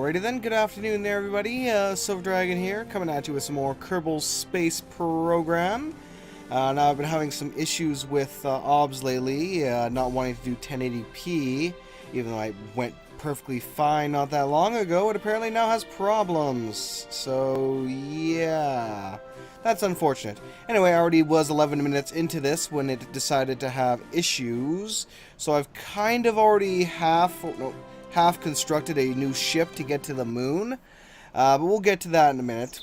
Alrighty then, good afternoon there everybody, Silver Dragon here, coming at you with some more Kerbal Space Program. Now I've been having some issues with OBS lately, not wanting to do 1080p, even though I went perfectly fine not that long ago. It apparently now has problems, so yeah, that's unfortunate. Anyway, I already was 11 minutes into this when it decided to have issues, so I've kind of already half constructed a new ship to get to the moon, but we'll get to that in a minute,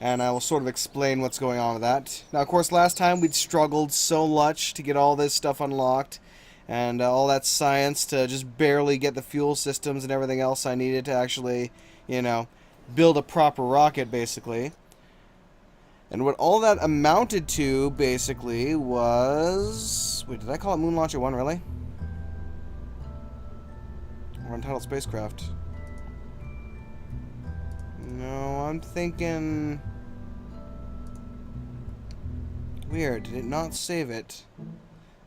and I will sort of explain what's going on with that. Now, of course, last time we'd struggled so much to get all this stuff unlocked, and all that science to just barely get the fuel systems and everything else I needed to actually, you know, build a proper rocket, basically. And what all that amounted to, basically, was... Wait, did I call it Moon Launcher 1, really? Or Untitled Spacecraft? No, I'm thinking... Weird, did it not save it?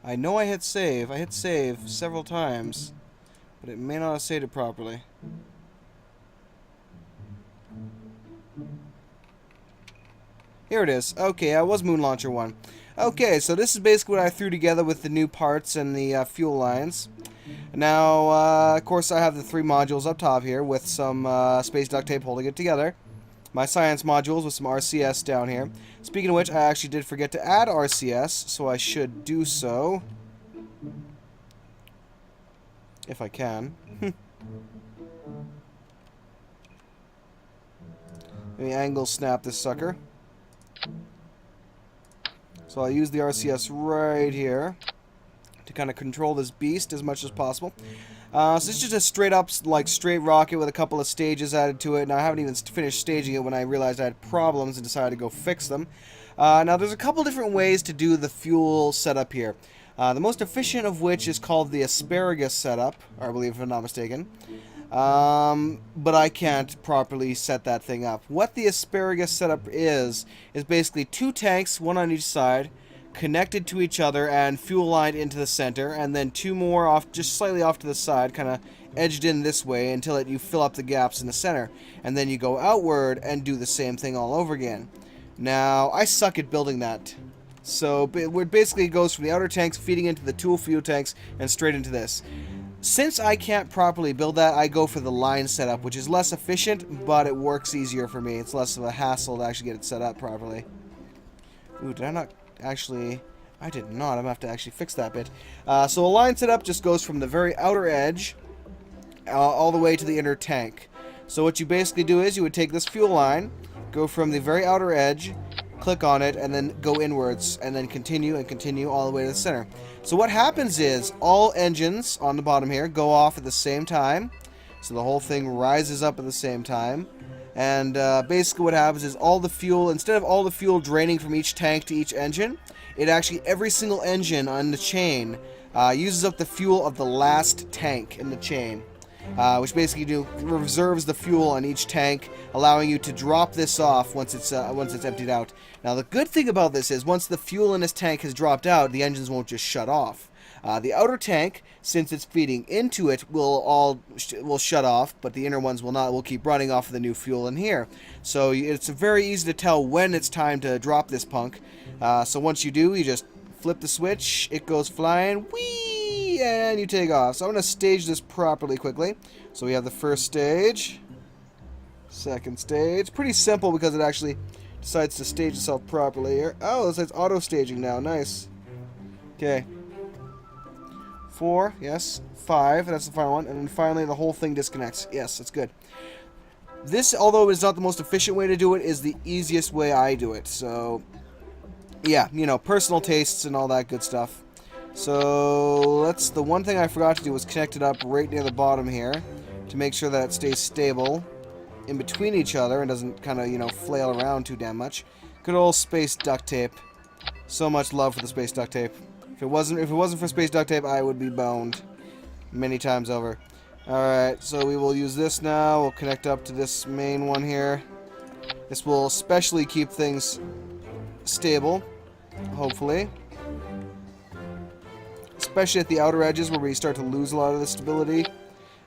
I know I hit save. I hit save several times, but it may not have saved it properly. Here it is. Okay, I was Moon Launcher 1. Okay, so this is basically what I threw together with the new parts and the fuel lines. Now, of course, I have the 3 modules up top here with some space duct tape holding it together. My science modules with some RCS down here. Speaking of which, I actually did forget to add RCS, so I should do so. If I can. Let me angle snap this sucker. So I'll use the RCS right here to kind of control this beast as much as possible. So it's just a straight up, straight rocket with a couple of stages added to it. And I haven't even finished staging it when I realized I had problems and decided to go fix them. Now there's a couple different ways to do the fuel setup here. The most efficient of which is called the asparagus setup, I believe, if I'm not mistaken. But I can't properly set that thing up. What the asparagus setup is basically 2 tanks, one on each side, connected to each other and fuel lined into the center, and then 2 more off, just slightly off to the side, kind of edged in this way until you fill up the gaps in the center, and then you go outward and do the same thing all over again. Now, I suck at building that. So it basically goes from the outer tanks feeding into the 2 fuel tanks and straight into this. Since I can't properly build that, I go for the line setup, which is less efficient, but it works easier for me. It's less of a hassle to actually get it set up properly. Ooh, did I not actually... I did not. I'm going to have to actually fix that bit. So a line setup just goes from the very outer edge all the way to the inner tank. So what you basically do is you would take this fuel line, go from the very outer edge, click on it, and then go inwards, and then continue and continue all the way to the center. So what happens is all engines on the bottom here go off at the same time. So the whole thing rises up at the same time. And basically what happens is all the fuel, instead of all the fuel draining from each tank to each engine, it actually, every single engine on the chain uses up the fuel of the last tank in the chain. Which basically reserves the fuel on each tank, allowing you to drop this off once it's emptied out. Now the good thing about this is once the fuel in this tank has dropped out, the engines won't just shut off. The outer tank, since it's feeding into it, will shut off, but the inner ones will not. Will keep running off of the new fuel in here. So it's very easy to tell when it's time to drop this punk. So once you do, you just flip the switch, it goes flying, whee, and you take off. So I'm going to stage this properly quickly. So we have the first stage, second stage. Pretty simple because it actually decides to stage itself properly here. Oh, it's auto staging now. Nice. Okay. 4, yes. 5, that's the final one. And then finally the whole thing disconnects. Yes, that's good. This, although it's not the most efficient way to do it, is the easiest way I do it. So, yeah, you know, personal tastes and all that good stuff. So, the one thing I forgot to do was connect it up right near the bottom here to make sure that it stays stable in between each other and doesn't kind of, you know, flail around too damn much. Good old space duct tape. So much love for the space duct tape. If it wasn't for space duct tape, I would be boned many times over. Alright, so we will use this now. We'll connect up to this main one here. This will especially keep things stable, hopefully. Especially at the outer edges where we start to lose a lot of the stability.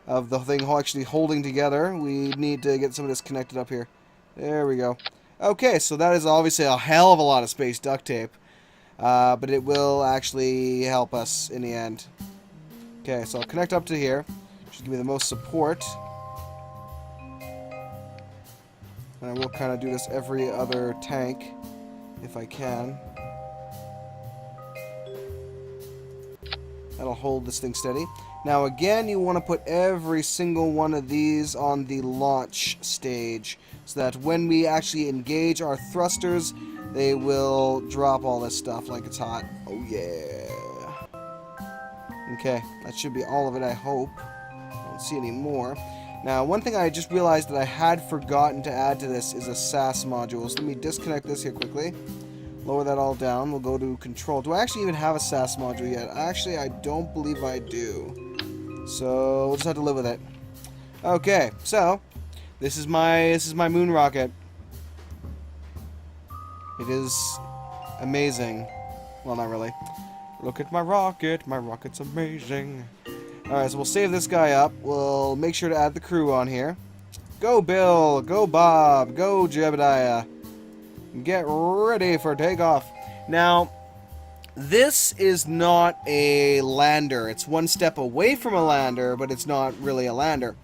of the thing actually holding together. We need to get some of this connected up here. There we go. Okay, so that is obviously a hell of a lot of space duct tape. But it will actually help us in the end. Okay, so I'll connect up to here. Should give me the most support. And I will kind of do this every other tank, if I can. That'll hold this thing steady. Now again, you want to put every single one of these on the launch stage, so that when we actually engage our thrusters, they will drop all this stuff like it's hot. Oh yeah. Okay, that should be all of it, I hope. I don't see any more. Now, one thing I just realized that I had forgotten to add to this is a SAS module. So let me disconnect this here quickly. Lower that all down. We'll go to control. Do I actually even have a SAS module yet? Actually, I don't believe I do. So we'll just have to live with it. Okay, so this is my moon rocket. It is amazing. Well, not really. Look at my rocket. My rocket's amazing. Alright, so we'll save this guy up. We'll make sure to add the crew on here. Go Bill, go Bob, go Jebediah. Get ready for takeoff. Now, this is not a lander. It's one step away from a lander, but it's not really a lander.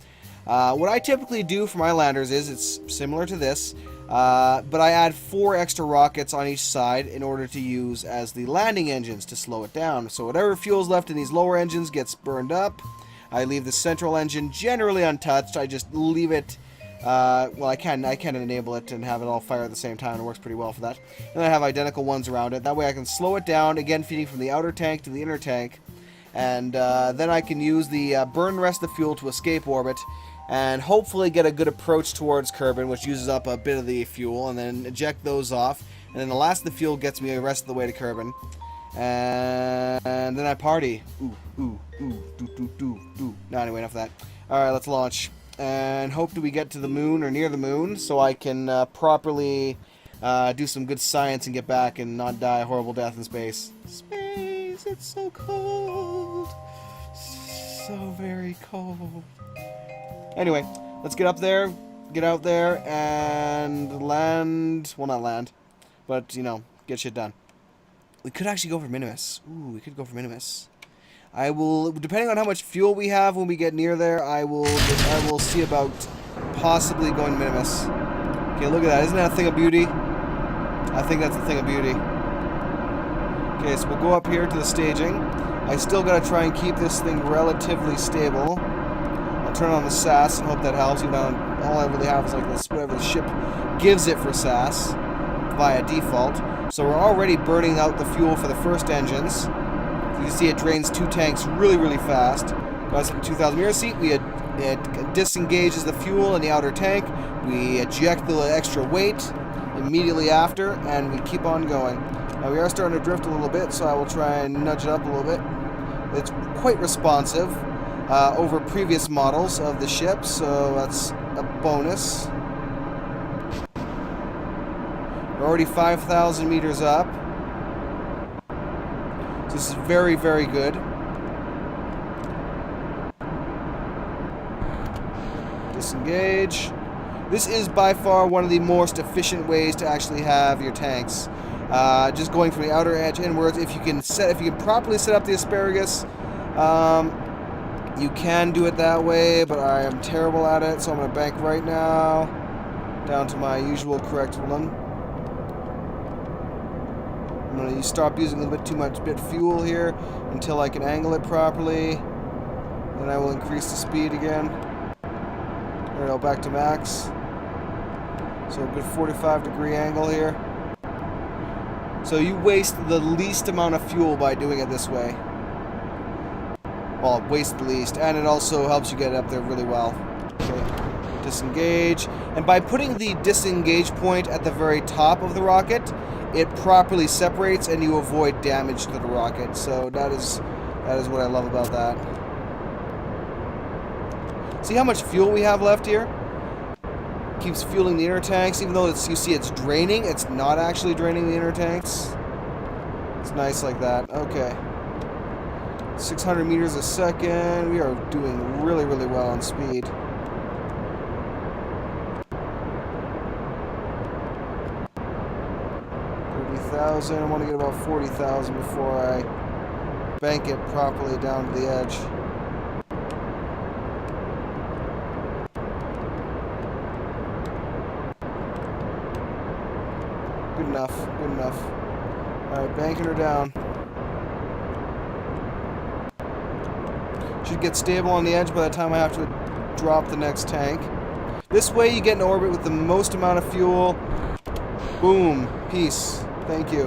What I typically do for my landers is, it's similar to this, but I add 4 extra rockets on each side in order to use as the landing engines to slow it down. So whatever fuel's left in these lower engines gets burned up. I leave the central engine generally untouched. I just leave it, well, I can enable it and have it all fire at the same time. It works pretty well for that. And I have identical ones around it. That way I can slow it down, again feeding from the outer tank to the inner tank. And then I can use the burn the rest of the fuel to escape orbit, and hopefully get a good approach towards Kerbin, which uses up a bit of the fuel, and then eject those off. And then the last of the fuel gets me the rest of the way to Kerbin. And then I party. Ooh, do. No, anyway, enough of that. Alright, let's launch. And hope that we get to the moon, or near the moon, so I can properly do some good science and get back and not die a horrible death in space. Space, it's so cold. So very cold. Anyway, let's get up there, get out there, and land. Well, not land, but, you know, get shit done. We could actually go for Minimus. Ooh, we could go for Minimus. I will, depending on how much fuel we have when we get near there, I will see about possibly going Minimus. Okay, look at that. Isn't that a thing of beauty? I think that's a thing of beauty. Okay, so we'll go up here to the staging. I still gotta try and keep this thing relatively stable. Turn on the SAS and hope that helps. Even though all I really have is like this, whatever the ship gives it for SAS via default. So we're already burning out the fuel for the first engines. You can see it drains 2 tanks really, really fast. Got us up to 2,000 mirror seat. It disengages the fuel in the outer tank. We eject the extra weight immediately after, and we keep on going. Now we are starting to drift a little bit, so I will try and nudge it up a little bit. It's quite responsive. Over previous models of the ship, so that's a bonus. We're already 5,000 meters up. So this is very, very good. Disengage. This is by far one of the most efficient ways to actually have your tanks. Just going from the outer edge inwards. If you can properly set up the asparagus, you can do it that way, but I am terrible at it, so I'm going to bank right now down to my usual correct one. I'm going to stop using a little bit too much fuel here until I can angle it properly. Then I will increase the speed again. There we go, back to max. So a good 45-degree angle here. So you waste the least amount of fuel by doing it this way. Well, waste the least, and it also helps you get up there really well. Okay, disengage. And by putting the disengage point at the very top of the rocket, it properly separates and you avoid damage to the rocket. So that is what I love about that. See how much fuel we have left here? Keeps fueling the inner tanks, even though you see it's draining, it's not actually draining the inner tanks. It's nice like that. Okay. 600 meters a second. We are doing really, really well on speed. 30,000. I want to get about 40,000 before I bank it properly down to the edge. Good enough. Good enough. Alright, banking her down. Should get stable on the edge by the time I have to drop the next tank. This way you get in orbit with the most amount of fuel. Boom. Peace. Thank you.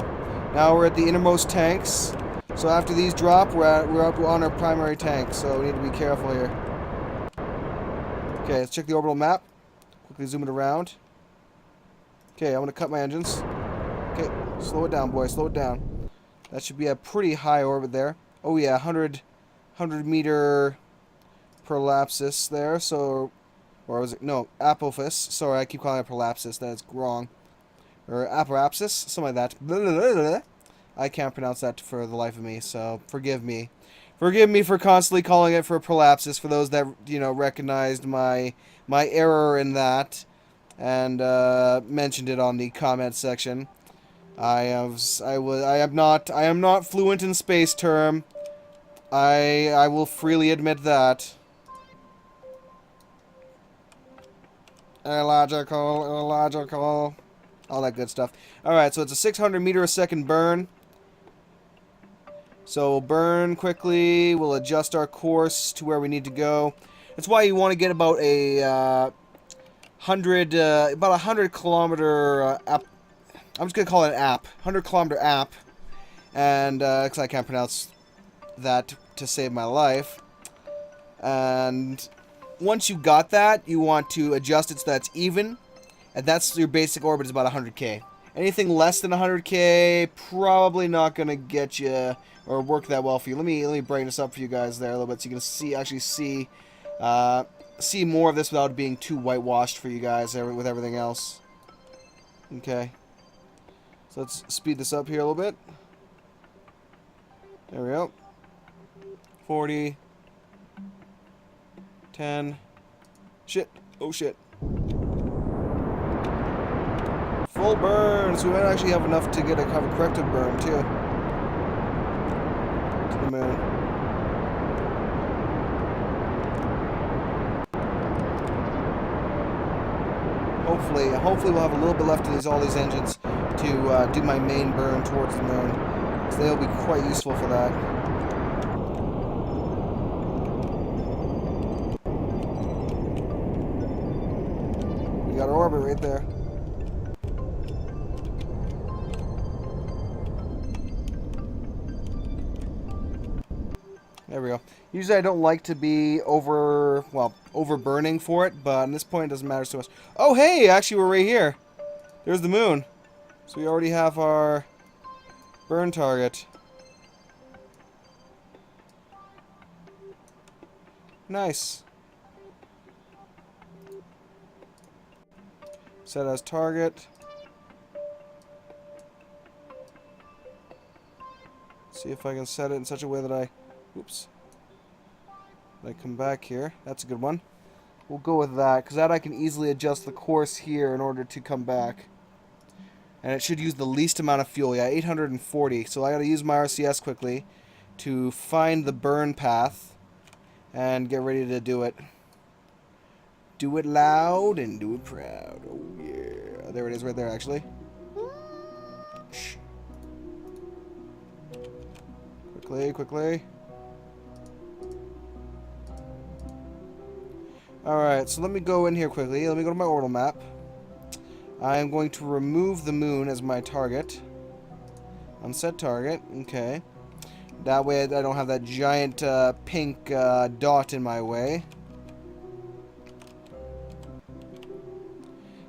Now we're at the innermost tanks. So after these drop, we're up on our primary tank. So we need to be careful here. Okay, let's check the orbital map. Quickly zoom it around. Okay, I'm going to cut my engines. Okay, slow it down, boy. Slow it down. That should be a pretty high orbit there. Oh yeah, 100 meter prolapsus there. So, or was it? No, apophis. Sorry, I keep calling it prolapsus. That's wrong. Or aporapsis, something like that. Blah, blah, blah, blah. I can't pronounce that for the life of me, so forgive me. Forgive me for constantly calling it for prolapsus. For those that recognized my error in that and mentioned it on the comment section. I am not fluent in space term. I will freely admit that. Illogical. All that good stuff. Alright, so it's a 600 meter a second burn. So we'll burn quickly. We'll adjust our course to where we need to go. That's why you want to get about a 100 kilometer app. I'm just gonna call it an app. 100 kilometer app. And because I can't pronounce that to save my life. And once you got that, you want to adjust it so that's even. And that's your basic orbit is about 100k. Anything less than 100k, probably not gonna get you or work that well for you. Let me brighten this up for you guys there a little bit so you can actually see more of this without being too whitewashed for you guys with everything else. Okay. So let's speed this up here a little bit. There we go. 40. 10. Shit. Oh shit. Full burn, so we might actually have enough to have a corrective burn too. To the moon. Hopefully we'll have a little bit left of all these engines to do my main burn towards the moon. So they'll be quite useful for that. We got our orbit right there. There we go. Usually I don't like to be over burning for it, but at this point it doesn't matter so much. Oh hey, actually we're right here. There's the moon. So we already have our burn target. Nice. Set as target. See if I can set it in such a way that I... Oops. I come back here. That's a good one. We'll go with that, because that I can easily adjust the course here in order to come back. And it should use the least amount of fuel. Yeah, 840. So I got to use my RCS quickly to find the burn path and get ready to do it. Do it loud and do it proud. Oh yeah. There it is right there, actually. Shh. Quickly. Alright, so let me go in here quickly. Let me go to my orbital map. I am going to remove the moon as my target. Unset target. Okay. That way I don't have that giant pink dot in my way.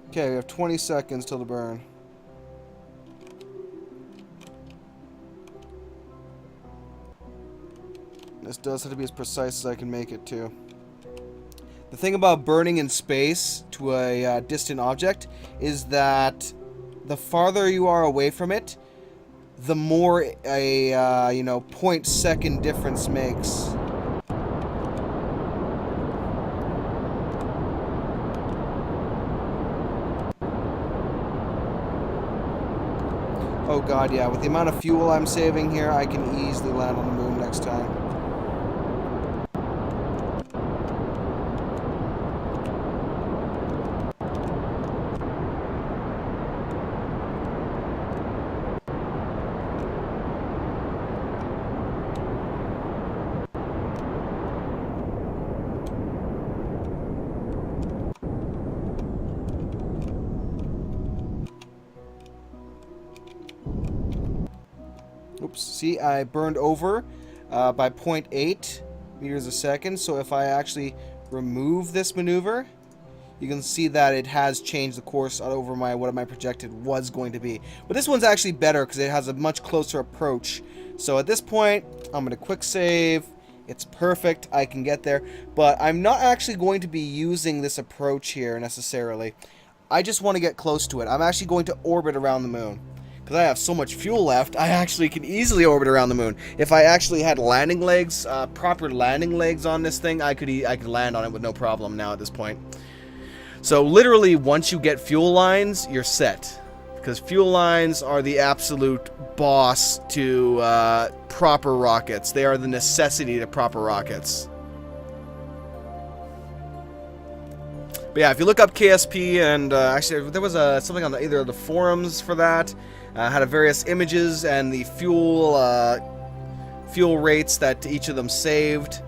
Okay, we have 20 seconds till the burn. This does have to be as precise as I can make it, too. The thing about burning in space to a distant object is that the farther you are away from it, the more a you know, 0.2 difference makes. Oh god, yeah, with the amount of fuel I'm saving here, I can easily land on the moon next time. Oops, see, I burned over by 0.8 meters a second, so if I actually remove this maneuver, you can see that it has changed the course over what my projected was going to be. But this one's actually better because it has a much closer approach. So at this point, I'm going to quick save. It's perfect. I can get there. But I'm not actually going to be using this approach here necessarily. I just want to get close to it. I'm actually going to orbit around the moon. Because I have so much fuel left, I actually can easily orbit around the moon. If I actually had landing legs, proper landing legs on this thing, I could land on it with no problem now at this point. So literally, once you get fuel lines, you're set. Because fuel lines are the absolute boss to proper rockets. They are the necessity to proper rockets. But yeah, if you look up KSP, and actually there was something on either of the forums for that, had various images and the fuel rates that each of them saved.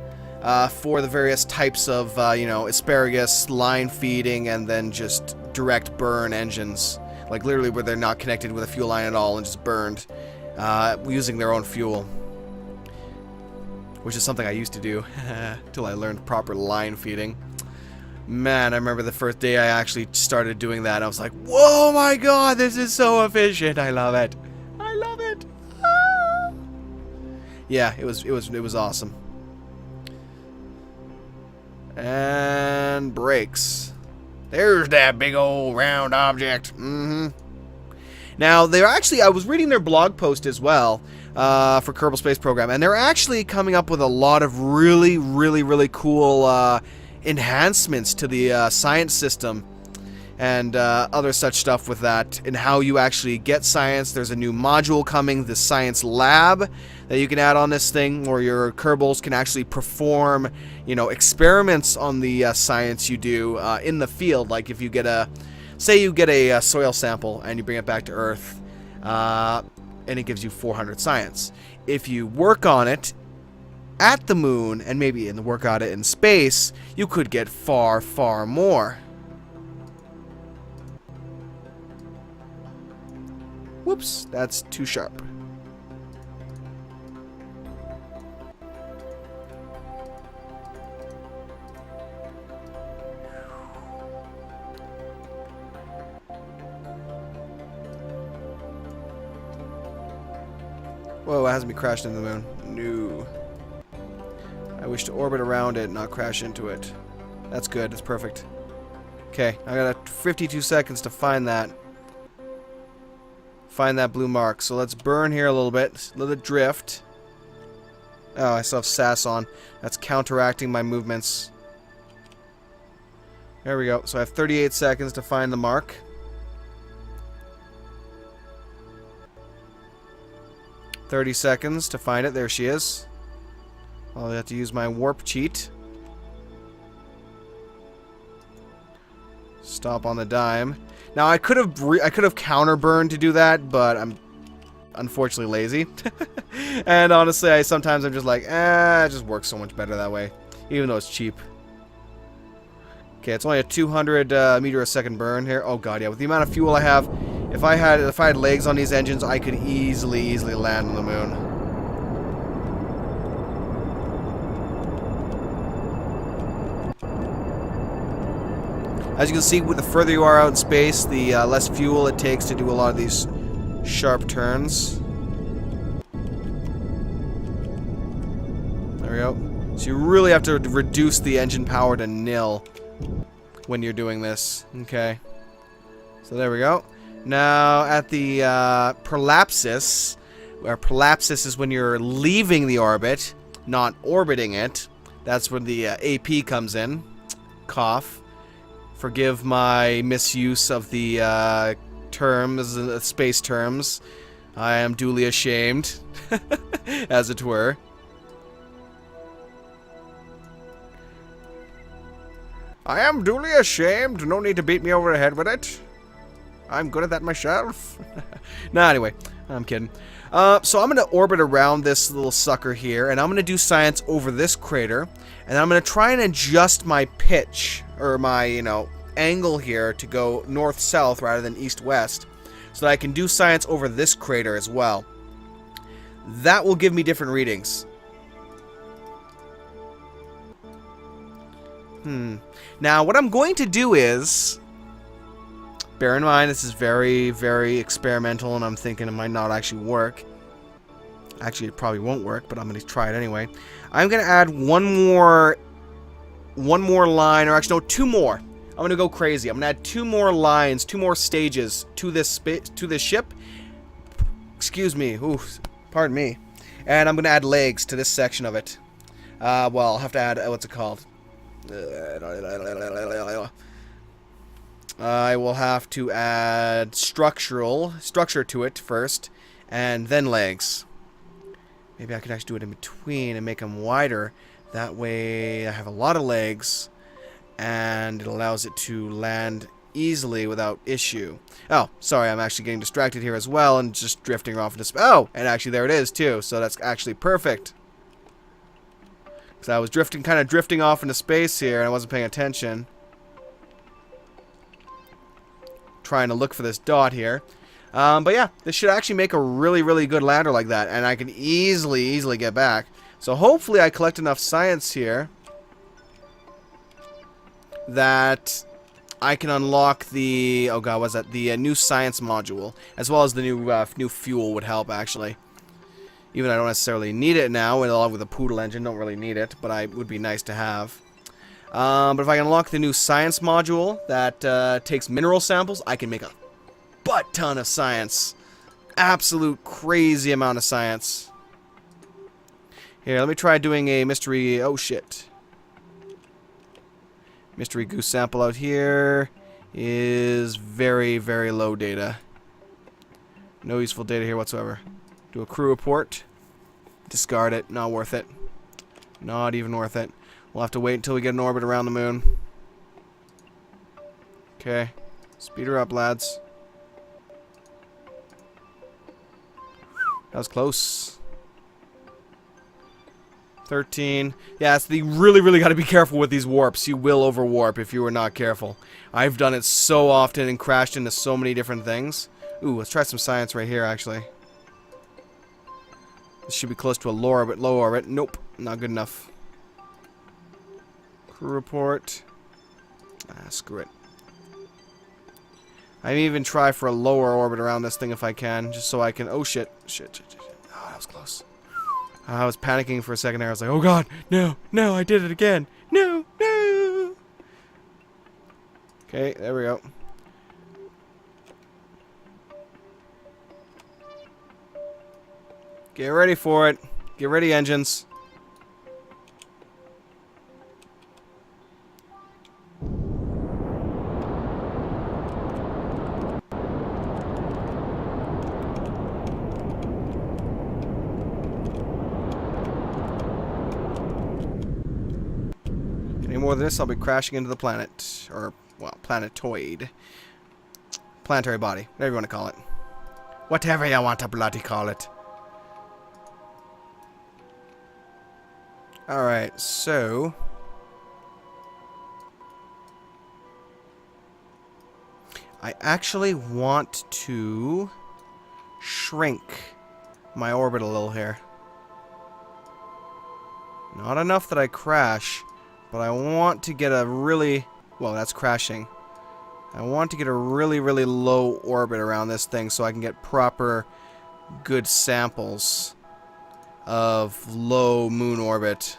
For the various types of, you know, asparagus, line feeding, and then just direct burn engines. Like literally where they're not connected with a fuel line at all and just burned using their own fuel. Which is something I used to do until I learned proper line feeding. Man, I remember the first day I actually started doing that. I was like, whoa, my god, this is so efficient. I love it. I love it. Ah. Yeah, it was awesome. And brakes. There's that big old round object. Now, they're actually, I was reading their blog post as well for Kerbal Space Program, and they're actually coming up with a lot of really cool enhancements to the science system and other such stuff with that, and how you actually get science. There's a new module coming, the Science Lab, that you can add on this thing, where your Kerbals can actually perform, you know, experiments on the science you do in the field. Like if you get say you get a soil sample and you bring it back to Earth, and it gives you 400 science. If you work on it at the moon and maybe work on it in space, you could get far more. Whoops, that's too sharp. Whoa, it hasn't me crashed into the moon. No. I wish to orbit around it, not crash into it. That's good, that's perfect. Okay, I got 52 seconds to find that. Find that blue mark. So let's burn here a little bit. Let it drift. Oh, I still have SAS on. That's counteracting my movements. There we go. So I have 38 seconds to find the mark. "30 seconds to find it. There she is. I'll have to use my warp cheat. Stop on the dime. Now I could have counter burned to do that, but I'm unfortunately lazy. And honestly, sometimes I'm just like, it just works so much better that way, even though it's cheap. Okay, it's only a 200 meter a second burn here. Oh god, yeah, with the amount of fuel I have, if I had legs on these engines, I could easily land on the moon. As you can see, with the further you are out in space, the less fuel it takes to do a lot of these sharp turns. There we go. So you really have to reduce the engine power to nil when you're doing this. Okay. So there we go. Now at the prolapsus, Where prolapsus is when you're leaving the orbit, not orbiting it. That's when the AP comes in. Cough. Forgive my misuse of the terms, space terms. I am duly ashamed, as it were. I am duly ashamed. No need to beat me over the head with it. I'm good at that myself. Nah, anyway, I'm kidding. So I'm going to orbit around this little sucker here, and I'm going to do science over this crater, and I'm going to try and adjust my pitch, or my, you know, angle here to go north-south rather than east-west, so that I can do science over this crater as well. That will give me different readings. Now, what I'm going to do is... Bear in mind, this is very, very experimental, and I'm thinking it might not actually work. Actually, it probably won't work, but I'm going to try it anyway. I'm going to add one more line, or actually, no, two more. I'm going to go crazy. I'm going to add two more lines, two more stages to this ship. Excuse me. Ooh, pardon me. And I'm going to add legs to this section of it. Well, I'll have to add, what's it called? I will have to add structure to it first, and then legs. Maybe I could actually do it in between and make them wider. That way I have a lot of legs, and it allows it to land easily without issue. Oh, sorry, I'm actually getting distracted here as well, and just drifting off into space. Oh, and actually there it is too, so that's actually perfect. Because I was kind of drifting off into space here, and I wasn't paying attention. Trying to look for this dot here. But yeah, this should actually make a really, really good lander like that, and I can easily get back. So hopefully I collect enough science here that I can unlock the, oh god, what's that? The new science module, as well as the new fuel would help actually. Even though I don't necessarily need it now, along with the Poodle engine, don't really need it, but it would be nice to have. But if I can unlock the new science module that takes mineral samples, I can make a butt ton of science. Absolute crazy amount of science. Here, let me try doing a mystery... Oh, shit. Mystery goose sample out here is very, very low data. No useful data here whatsoever. Do a crew report. Discard it. Not worth it. Not even worth it. We'll have to wait until we get an orbit around the moon. Okay. Speed her up, lads. That was close. 13. Yeah, it's the really got to be careful with these warps. You will overwarp if you are not careful. I've done it so often and crashed into so many different things. Ooh, let's try some science right here, actually. This should be close to a low orbit. Nope, not good enough. Crew report. Ah, screw it. I may even try for a lower orbit around this thing if I can, just so I can... Oh, shit. Shit. Oh, that was close. I was panicking for a second there. I was like, oh, God. No, I did it again. No. Okay, there we go. Get ready for it. Get ready, engines. Any more than this, I'll be crashing into the planet. Or, well, planetoid. Planetary body. Whatever you want to call it. Whatever you want to bloody call it. Alright, so... I actually want to shrink my orbit a little here. Not enough that I crash, but I want to get a really... Well, that's crashing. I want to get a really low orbit around this thing so I can get proper good samples of low moon orbit.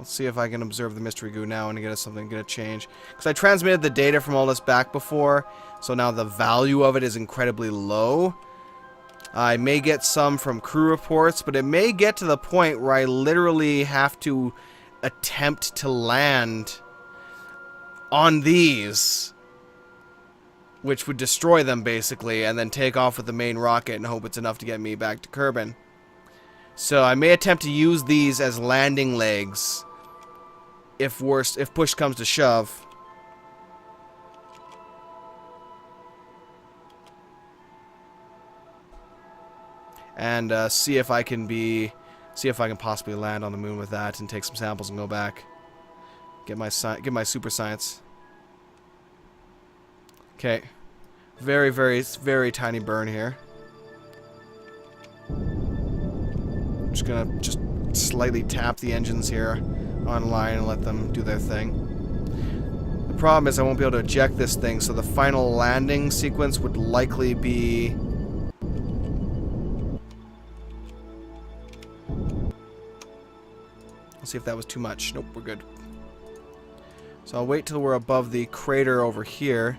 Let's see if I can observe the mystery goo now and get us something, get a change. Because I transmitted the data from all this back before, so now the value of it is incredibly low. I may get some from crew reports, but it may get to the point where I literally have to attempt to land on these, which would destroy them basically, and then take off with the main rocket and hope it's enough to get me back to Kerbin. So I may attempt to use these as landing legs if push comes to shove. And see if I can possibly land on the moon with that and take some samples and go back. Get my super science. Okay. Very, very, very tiny burn here. I'm just gonna slightly tap the engines here online and let them do their thing. The problem is I won't be able to eject this thing, so the final landing sequence would likely be... Let's see if that was too much. Nope, we're good. So I'll wait till we're above the crater over here.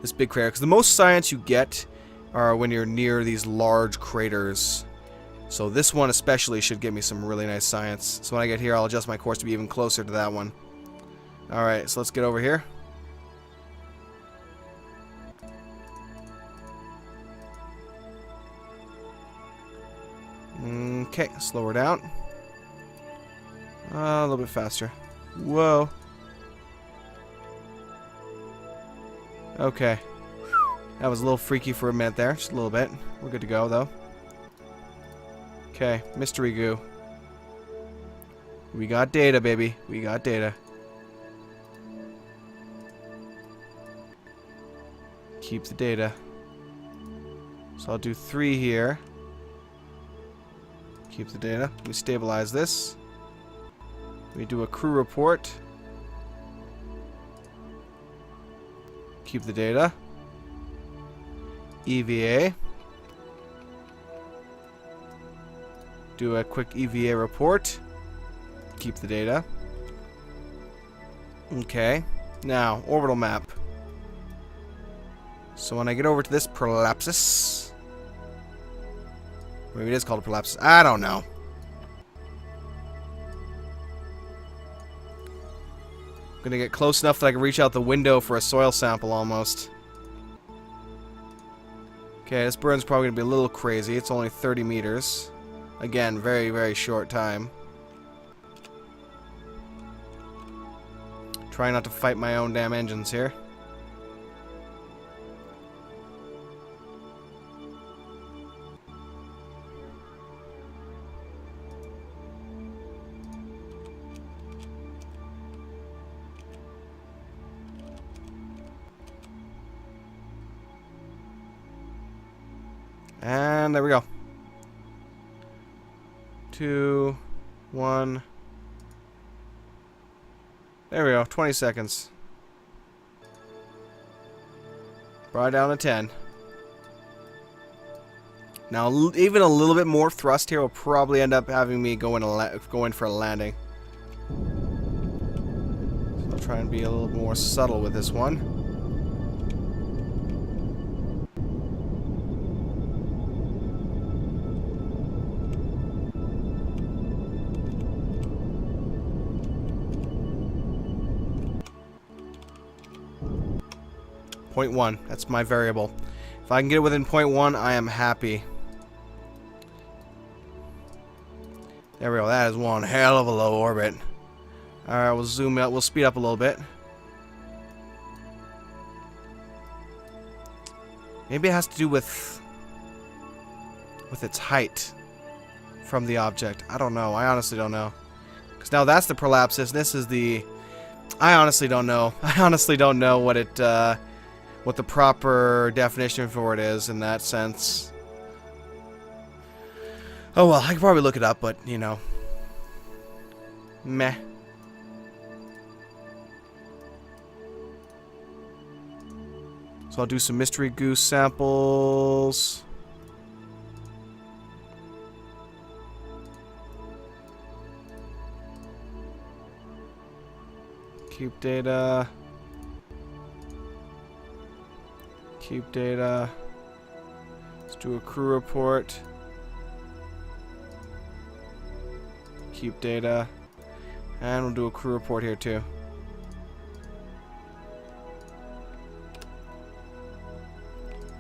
This big crater. Because the most science you get are when you're near these large craters. So this one especially should give me some really nice science. So when I get here, I'll adjust my course to be even closer to that one. Alright, so let's get over here. Okay, slow her down. A little bit faster. Whoa. Okay. That was a little freaky for a minute there. Just a little bit. We're good to go, though. Okay. Mystery goo. We got data, baby. We got data. Keep the data. So I'll do 3 here. Keep the data. We stabilize this. We do a crew report. Keep the data. EVA. Do a quick EVA report. Keep the data. Okay. Now, orbital map. So when I get over to this prolapsus... Maybe it is called a prolapsus. I don't know. I'm gonna get close enough that I can reach out the window for a soil sample almost. Okay, this burn's probably gonna be a little crazy. It's only 30 meters. Again, very, very short time. Trying not to fight my own damn engines here. And there we go. 2, 1. There we go. 20 seconds. Brought it down to 10. Now, even a little bit more thrust here will probably end up having me going for a landing. So I'll try and be a little more subtle with this one. Point 1. That's my variable. If I can get it within 0.1, I am happy. There we go. That is one hell of a low orbit. Alright, we'll zoom out. We'll speed up a little bit. Maybe it has to do with its height from the object. I don't know. I honestly don't know. Because now that's the prolapsus. This is the... I honestly don't know. I honestly don't know what it... what the proper definition for it is in that sense. Oh well, I could probably look it up, but, you know. Meh. So I'll do some mystery goose samples. Keep data. Keep data. Let's do a crew report. Keep data. And we'll do a crew report here too.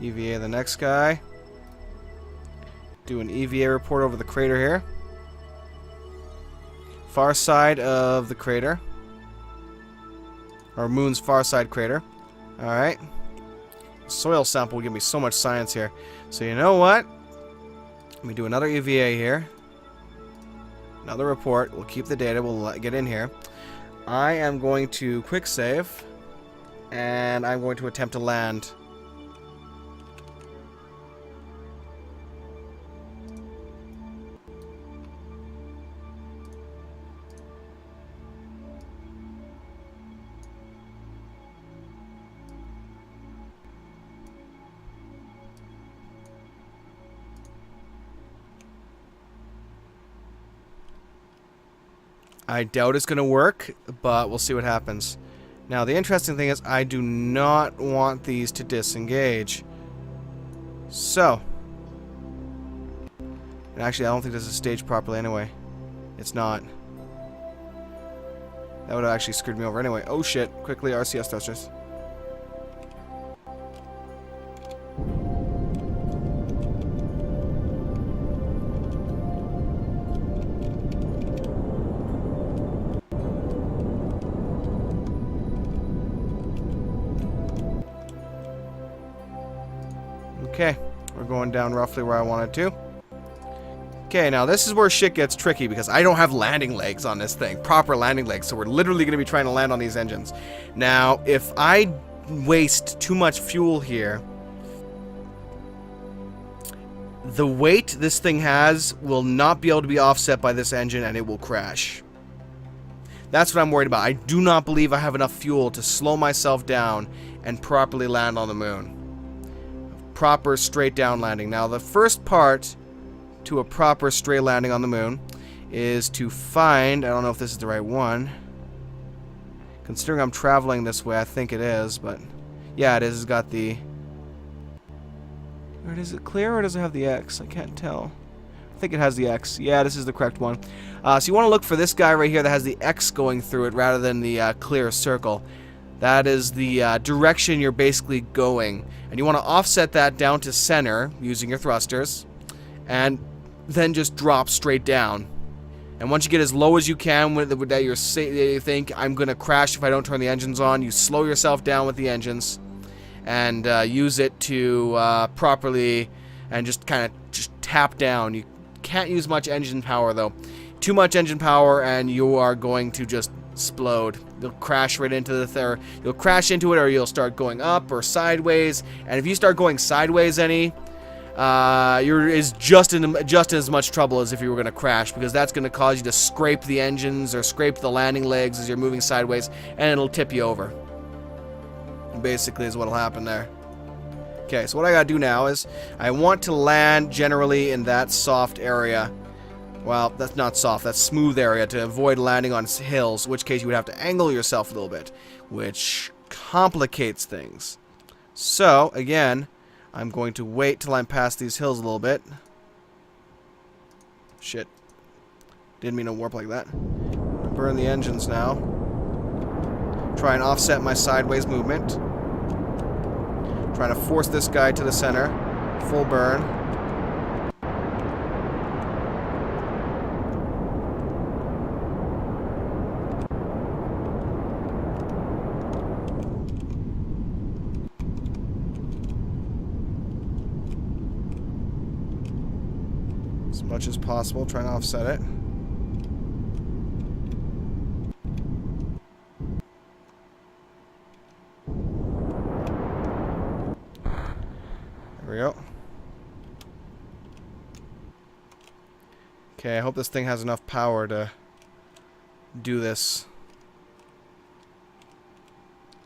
EVA the next guy. Do an EVA report over the crater here. Far side of the crater. Or moon's far side crater. Alright. Soil sample will give me so much science here. So you know what? Let me do another EVA here. Another report. We'll keep the data. We'll get in here. I am going to quick save. And I'm going to attempt to land. I doubt it's going to work, but we'll see what happens. Now, the interesting thing is I do not want these to disengage. So. And actually, I don't think this is staged properly anyway. It's not. That would have actually screwed me over anyway. Oh shit. Quickly, RCS thrusters. Okay, we're going down roughly where I wanted to. Okay, now this is where shit gets tricky because I don't have landing legs on this thing. Proper landing legs, so we're literally going to be trying to land on these engines. Now, if I waste too much fuel here, the weight this thing has will not be able to be offset by this engine and it will crash. That's what I'm worried about. I do not believe I have enough fuel to slow myself down and properly land on the moon. Proper straight down landing. Now the first part to a proper straight landing on the moon is to find, I don't know if this is the right one. Considering I'm traveling this way, I think it is, but yeah, it is. It's got the, or is it clear or does it have the X? I can't tell. I think it has the X. Yeah, this is the correct one. So you want to look for this guy right here that has the X going through it rather than the clear circle. That is the direction you're basically going. And you want to offset that down to center using your thrusters. And then just drop straight down. And once you get as low as you can with that you think, I'm going to crash if I don't turn the engines on, you slow yourself down with the engines. And use it to properly and just kind of just tap down. You can't use much engine power though. Too much engine power and you are going to just explode. You'll crash right into the you'll crash into it, or you'll start going up or sideways. And if you start going sideways you're just as much trouble as if you were going to crash, because that's going to cause you to scrape the engines or scrape the landing legs as you're moving sideways, and it'll tip you over. Basically is what'll happen there. Okay, so what I gotta do now is I want to land generally in that soft area. Well, that's not soft, that's smooth area to avoid landing on hills, in which case you would have to angle yourself a little bit, which complicates things. So, again, I'm going to wait till I'm past these hills a little bit. Shit. Didn't mean to warp like that. Burn the engines now. Try and offset my sideways movement. Trying to force this guy to the center. Full burn. As much as possible, trying to offset it. There we go. Okay, I hope this thing has enough power to do this.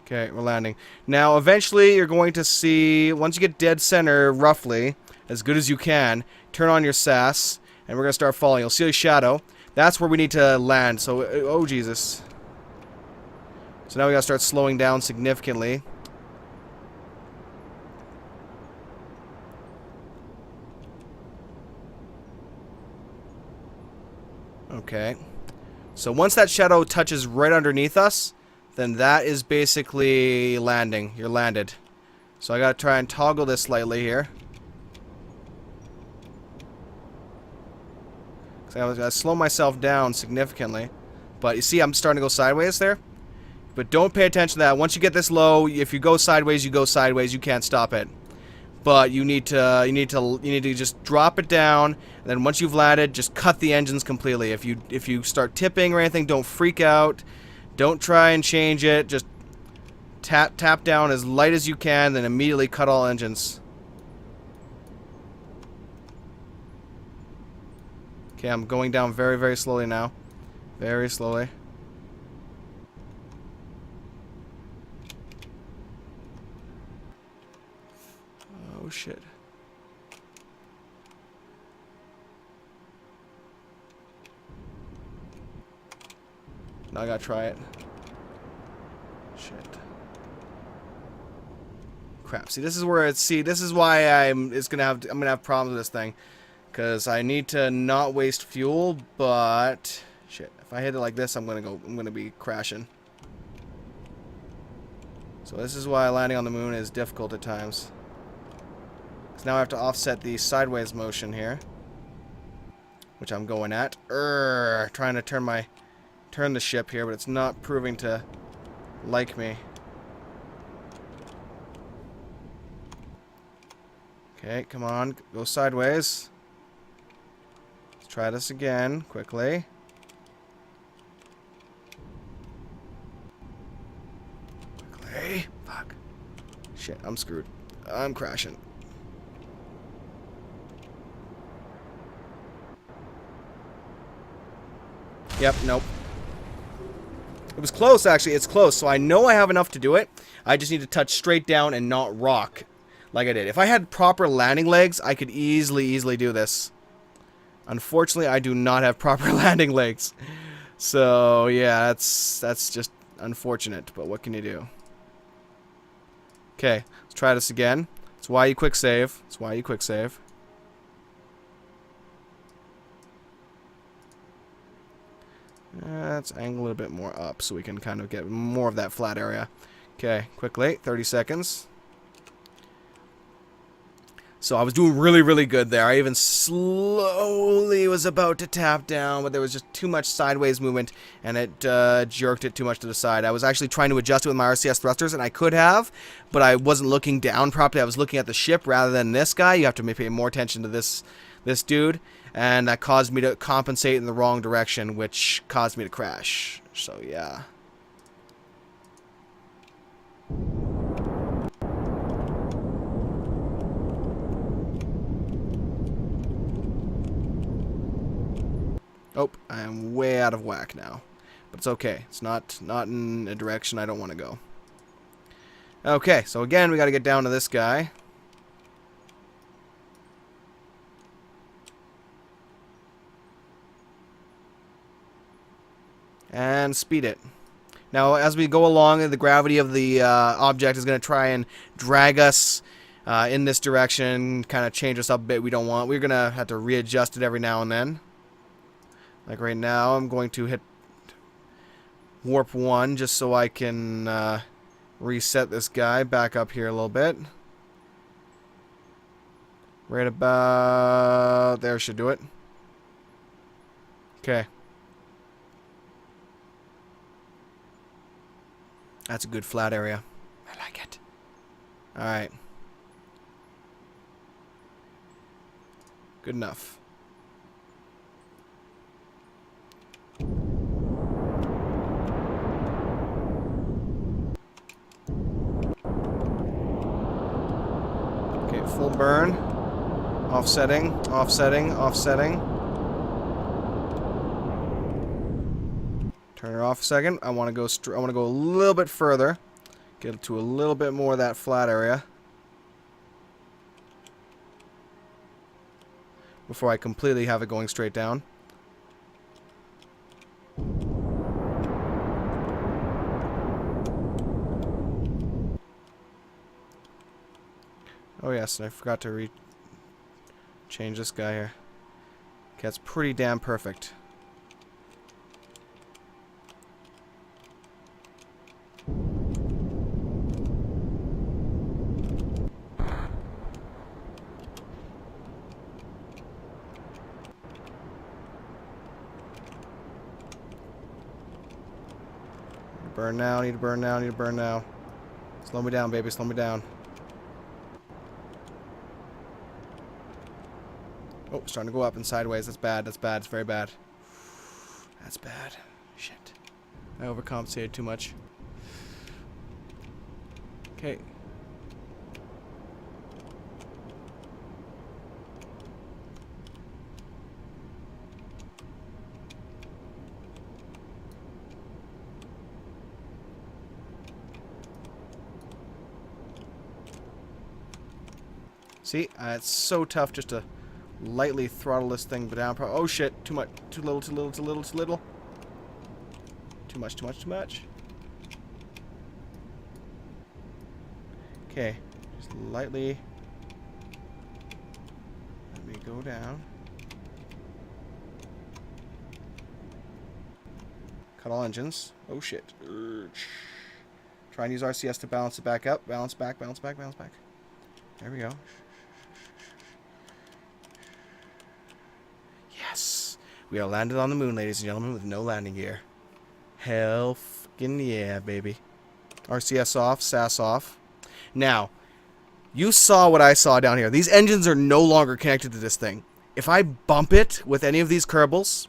Okay, we're landing. Now, eventually, you're going to see, once you get dead center, roughly, as good as you can, turn on your SAS, and we're going to start falling. You'll see a shadow. That's where we need to land. So, oh, Jesus. So now we gotta start slowing down significantly. Okay. So once that shadow touches right underneath us, then that is basically landing. You're landed. So I gotta try and toggle this slightly here. So I gotta slow myself down significantly. But you see I'm starting to go sideways there? But don't pay attention to that. Once you get this low, if you go sideways, you go sideways. You can't stop it. But you need to just drop it down, and then once you've landed, just cut the engines completely. If you start tipping or anything, don't freak out. Don't try and change it. Just tap down as light as you can, then immediately cut all engines. Okay, I'm going down very, very slowly now. Very slowly. Oh shit. Now I gotta try it. Shit. Crap. See, this is where it's. See, this is why I'm gonna have problems with this thing, because I need to not waste fuel. But shit, if I hit it like this, I'm gonna be crashing. So this is why landing on the moon is difficult at times. So now I have to offset the sideways motion here, which I'm going at. Trying to turn the ship here, but it's not proving to like me. Okay, come on, go sideways. Let's try this again, quickly. Quickly. Fuck. Shit, I'm screwed. I'm crashing. Yep, nope. It was close, actually. It's close, so I know I have enough to do it. I just need to touch straight down and not rock like I did. If I had proper landing legs, I could easily do this. Unfortunately, I do not have proper landing legs. So, yeah, that's just unfortunate, but what can you do? Okay, let's try this again. That's why you quick save. That's why you quick save. Let's angle it a bit more up so we can kind of get more of that flat area. Okay, quickly, 30 seconds. So I was doing really good there. I even slowly was about to tap down, but there was just too much sideways movement, and it jerked it too much to the side. I was actually trying to adjust it with my RCS thrusters, and I could have, but I wasn't looking down properly. I was looking at the ship rather than this guy. You have to pay more attention to this dude. And that caused me to compensate in the wrong direction, which caused me to crash. So, yeah. Oh, I am way out of whack now. But it's okay. It's not in a direction I don't want to go. Okay, so again, we got to get down to this guy. And speed it. Now, as we go along, the gravity of the object is going to try and drag us in this direction, kind of change us up a bit. We're going to have to readjust it every now and then. Like right now, I'm going to hit warp 1 just so I can reset this guy back up here a little bit. Right about there should do it. Okay. That's a good flat area. I like it. Alright. Good enough. Okay, full burn. Offsetting, offsetting, offsetting. Turn it off a second. I want to go a little bit further. Get it to a little bit more of that flat area before I completely have it going straight down. Oh yes, and I forgot to change this guy here. Okay, that's pretty damn perfect. Burn now, need to burn now, need to burn now. Slow me down, baby, slow me down. Oh, it's starting to go up and sideways. That's bad, that's bad, it's very bad. That's bad. Shit. I overcompensated too much. Okay. See, it's so tough just to lightly throttle this thing down. Oh shit, too much, too little, too little, too little, too little. Too much, too much, too much. Okay, just lightly let me go down. Cut all engines. Oh shit. Try and use RCS to balance it back up. Balance back, balance back, balance back. There we go. Yes! We are landed on the moon, ladies and gentlemen, with no landing gear. Hell fucking yeah, baby. RCS off, SAS off. Now, you saw what I saw down here. These engines are no longer connected to this thing. If I bump it with any of these Kerbals,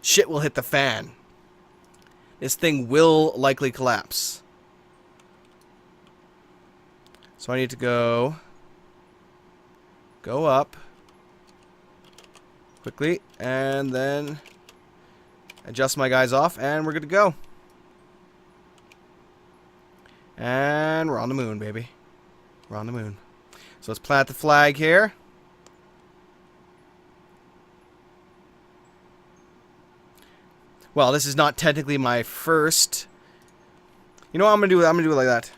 shit will hit the fan. This thing will likely collapse. So I need to go up quickly and then adjust my guys off and we're good to go. And we're on the moon, baby. We're on the moon. So let's plant the flag here. Well, this is not technically my first. You know what I'm gonna do? I'm gonna do it like that.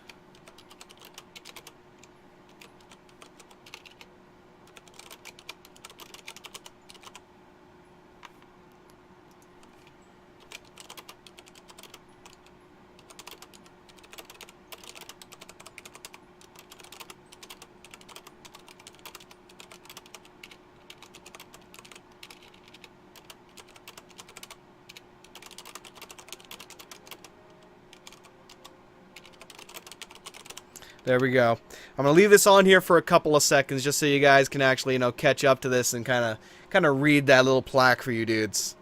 There we go. I'm gonna leave this on here for a couple of seconds just so you guys can actually, catch up to this and kind of read that little plaque for you dudes.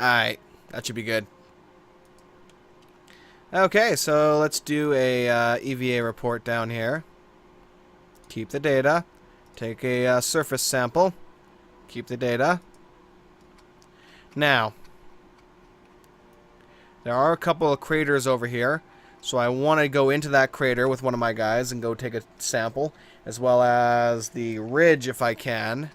Alright, that should be good. Okay, so let's do a EVA report down here. Keep the data. Take a surface sample. Keep the data. Now, there are a couple of craters over here, so I want to go into that crater with one of my guys and go take a sample, as well as the ridge if I can,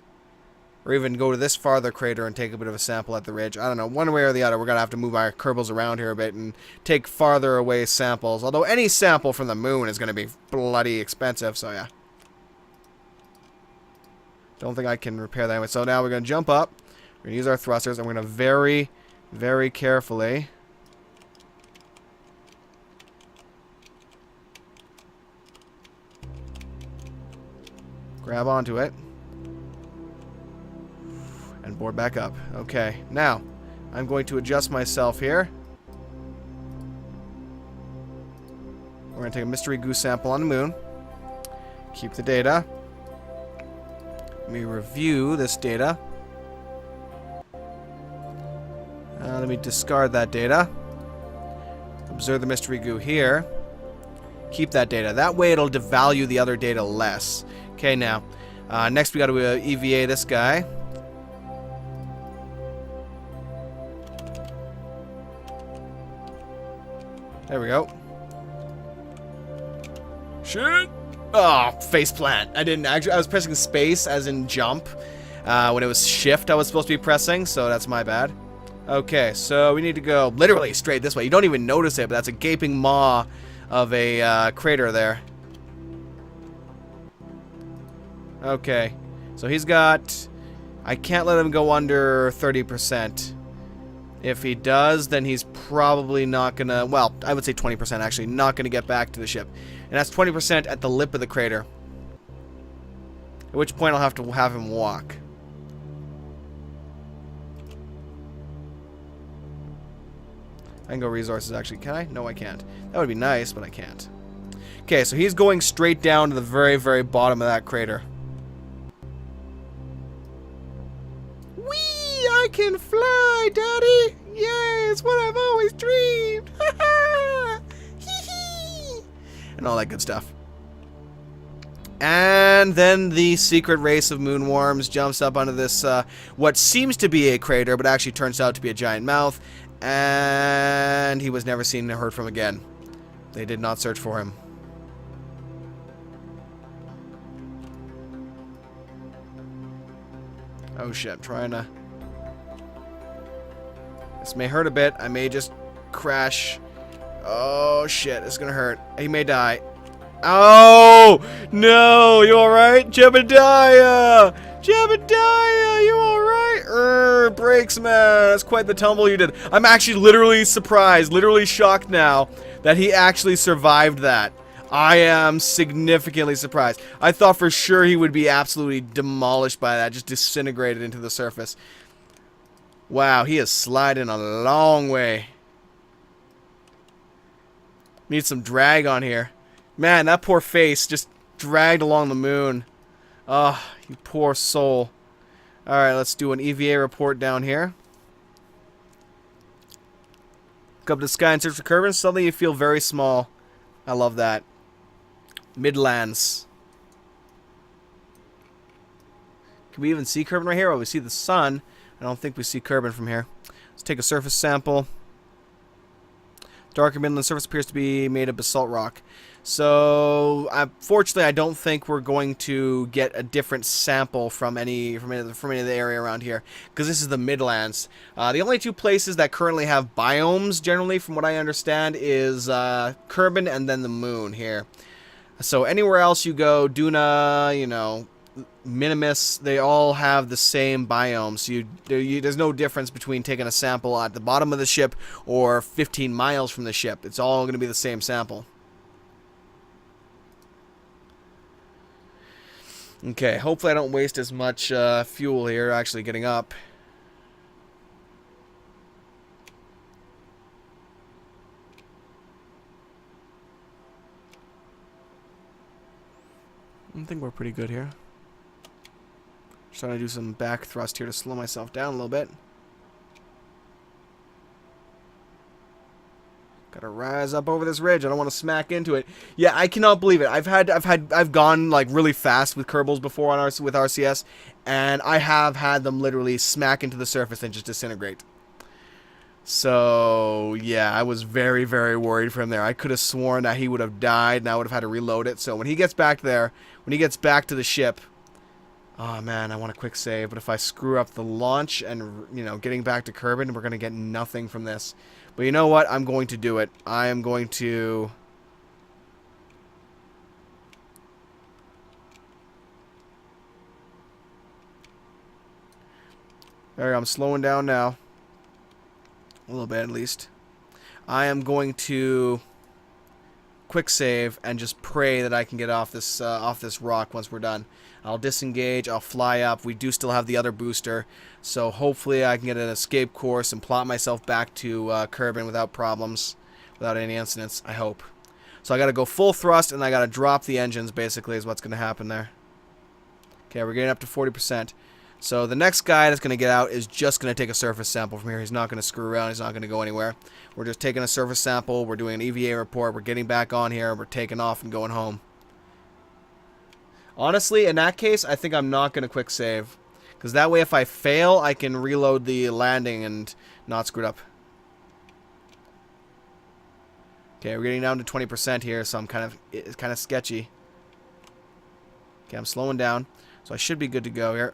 or even go to this farther crater and take a bit of a sample at the ridge. I don't know, one way or the other, we're going to have to move our Kerbals around here a bit and take farther away samples, although any sample from the moon is going to be bloody expensive, so yeah. Don't think I can repair that anyway. So now we're going to jump up, we're going to use our thrusters, and we're going to very, very carefully grab onto it and board back up. Okay, now I'm going to adjust myself here. We're going to take a mystery goose sample on the moon. Keep the data. Let me review this data. Let me discard that data. Observe the mystery goo here. Keep that data. That way it'll devalue the other data less. Okay, now, next we got to EVA this guy. There we go. Shit! Oh, faceplant. I didn't actually. I was pressing space as in jump. When it was shift, I was supposed to be pressing, so that's my bad. Okay, so we need to go literally straight this way. You don't even notice it, but that's a gaping maw of a crater there. Okay, so he's got... I can't let him go under 30%. If he does, then he's probably not gonna... Well, I would say 20% actually, not gonna get back to the ship. And that's 20% at the lip of the crater. At which point I'll have to have him walk. I can go resources, actually. Can I? No, I can't. That would be nice, but I can't. Okay, so he's going straight down to the very, very bottom of that crater. Whee! I can fly, Daddy! Yay! It's what I've always dreamed! Ha ha! Hee hee! And all that good stuff. And then the secret race of moonworms jumps up onto this, what seems to be a crater, but actually turns out to be a giant mouth. And he was never seen or heard from again. They did not search for him. Oh shit, I'm trying to... This may hurt a bit. I may just crash. Oh shit, this is gonna hurt. He may die. Oh! No! You alright? Jebediah! Jebediah! You alright? Brakes, man. That's quite the tumble you did. I'm actually literally surprised, literally shocked now that he actually survived that. I am significantly surprised. I thought for sure he would be absolutely demolished by that, just disintegrated into the surface. Wow, he is sliding a long way. Need some drag on here. Man, that poor face just dragged along the moon. Oh, you poor soul. Alright, let's do an EVA report down here. Go up to the sky and search for Kerbin. Suddenly you feel very small. I love that. Midlands. Can we even see Kerbin right here? Oh, we see the sun. I don't think we see Kerbin from here. Let's take a surface sample. Darker midland surface appears to be made of basalt rock. So, fortunately, I don't think we're going to get a different sample from any of the area around here, because this is the Midlands. The only two places that currently have biomes, generally, from what I understand, is Kerbin and then the Moon here. So anywhere else you go, Duna, you know, Minimus, they all have the same biomes. So there's no difference between taking a sample at the bottom of the ship or 15 miles from the ship. It's all going to be the same sample. Okay, hopefully I don't waste as much fuel here actually getting up. I think we're pretty good here. Just trying to do some back thrust here to slow myself down a little bit. Gotta rise up over this ridge. I don't want to smack into it. Yeah, I cannot believe it. I've gone like really fast with Kerbals before on with RCS, and I have had them literally smack into the surface and just disintegrate. So yeah, I was very, very worried for him there. I could have sworn that he would have died, and I would have had to reload it. So when he gets back there, when he gets back to the ship, oh man, I want a quick save. But if I screw up the launch and, you know, getting back to Kerbin, we're gonna get nothing from this. But you know what? I'm going to do it. I am going to... There, I'm slowing down now. A little bit, at least. I am going to quick save and just pray that I can get off this rock once we're done. I'll disengage. I'll fly up. We do still have the other booster, so hopefully I can get an escape course and plot myself back to Kerbin without problems, without any incidents. I hope. So I got to go full thrust and I got to drop the engines. Basically, is what's going to happen there. Okay, we're getting up to 40%. So the next guy that's going to get out is just going to take a surface sample from here. He's not going to screw around. He's not going to go anywhere. We're just taking a surface sample. We're doing an EVA report. We're getting back on here. We're taking off and going home. Honestly, in that case, I think I'm not going to quick save. Because that way, if I fail, I can reload the landing and not screw it up. Okay, we're getting down to 20% here, so it's kind of sketchy. Okay, I'm slowing down. So I should be good to go here.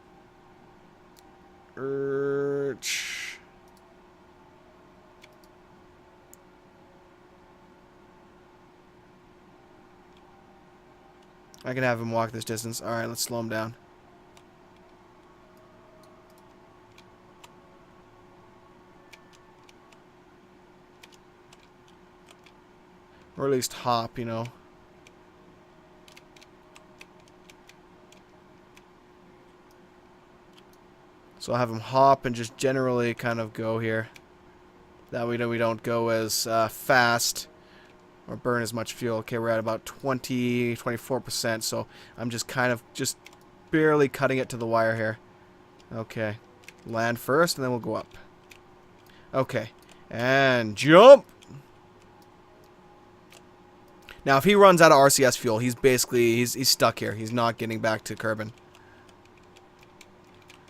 I can have him walk this distance. Alright, let's slow him down. Or at least hop, you know. So I'll have him hop and just generally kind of go here. That way we don't go as fast or burn as much fuel. Okay, we're at about 24%, so I'm just kind of just barely cutting it to the wire here. Okay. Land first, and then we'll go up. Okay. And jump! Now, if he runs out of RCS fuel, he's basically, he's stuck here. He's not getting back to Kerbin.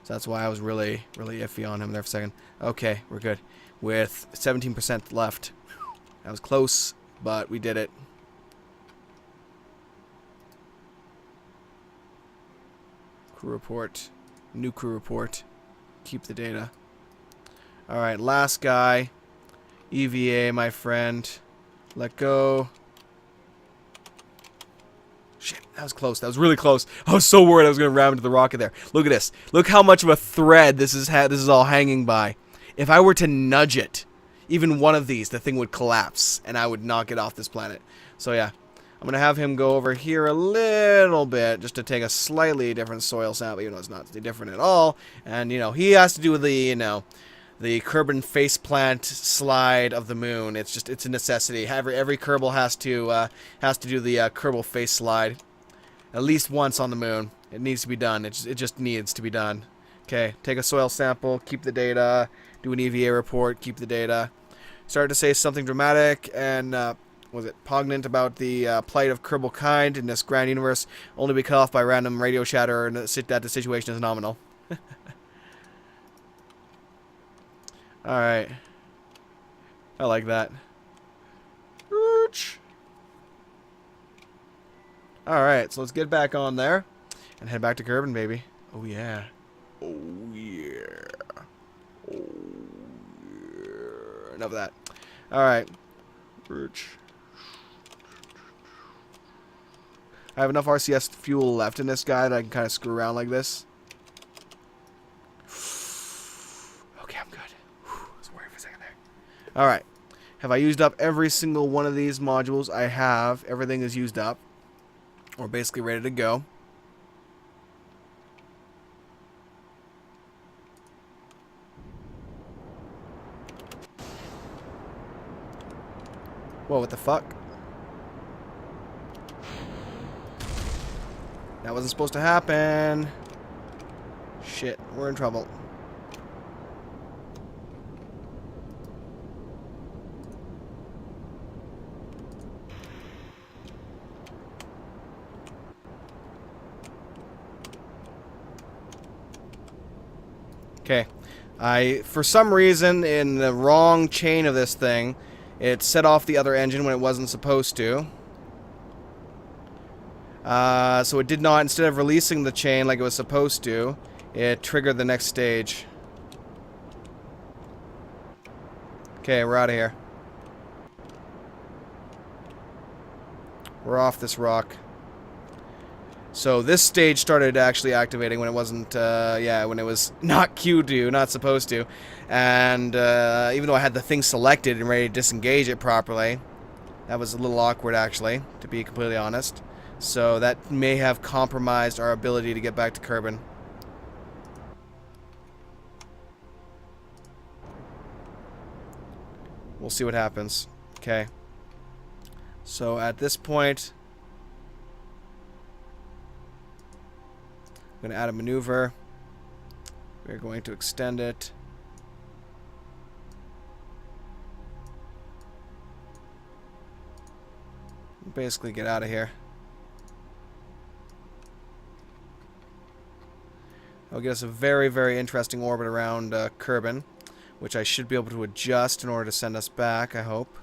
So that's why I was really iffy on him there for a second. Okay, we're good. With 17% left. That was close, but we did it. Crew report. New crew report. Keep the data. Alright, last guy. EVA, my friend. Let go. Shit, that was close. That was really close. I was so worried I was going to ram into the rocket there. Look at this. Look how much of a thread this is all hanging by. If I were to nudge it, even one of these, the thing would collapse, and I would knock it off this planet. So yeah, I'm going to have him go over here a little bit, just to take a slightly different soil sample, even though it's not different at all. And, you know, he has to do with the, you know, the Kerbin faceplant slide of the moon. It's a necessity. Every Kerbal has to do the Kerbal face slide at least once on the moon. It needs to be done. It just needs to be done. Okay, take a soil sample, keep the data, do an EVA report, keep the data. Start to say something dramatic and was it poignant about the plight of Kerbal kind in this grand universe, only to be cut off by random radio chatter and that the situation is nominal. Alright. I like that. Alright, so let's get back on there and head back to Kerbin, baby. Oh yeah. Oh yeah. Oh yeah. Enough of that. Alright. I have enough RCS fuel left in this guy that I can kind of screw around like this. Okay, I'm good. I was worried for a second there. Alright. Have I used up every single one of these modules? I have. Everything is used up. We're basically ready to go. Whoa, what the fuck? That wasn't supposed to happen. Shit, we're in trouble. Okay. For some reason, in the wrong chain of this thing, it set off the other engine when it wasn't supposed to. So it did not, instead of releasing the chain like it was supposed to, it triggered the next stage. Okay, we're out of here. We're off this rock. So this stage started actually activating when it wasn't, yeah, when it was not queued to, not supposed to. And even though I had the thing selected and ready to disengage it properly, that was a little awkward actually, to be completely honest. So that may have compromised our ability to get back to Kerbin. We'll see what happens. Okay. So at this point, I'm going to add a maneuver. We're going to extend it. Basically get out of here. That'll get us a very, very interesting orbit around Kerbin, which I should be able to adjust in order to send us back, I hope.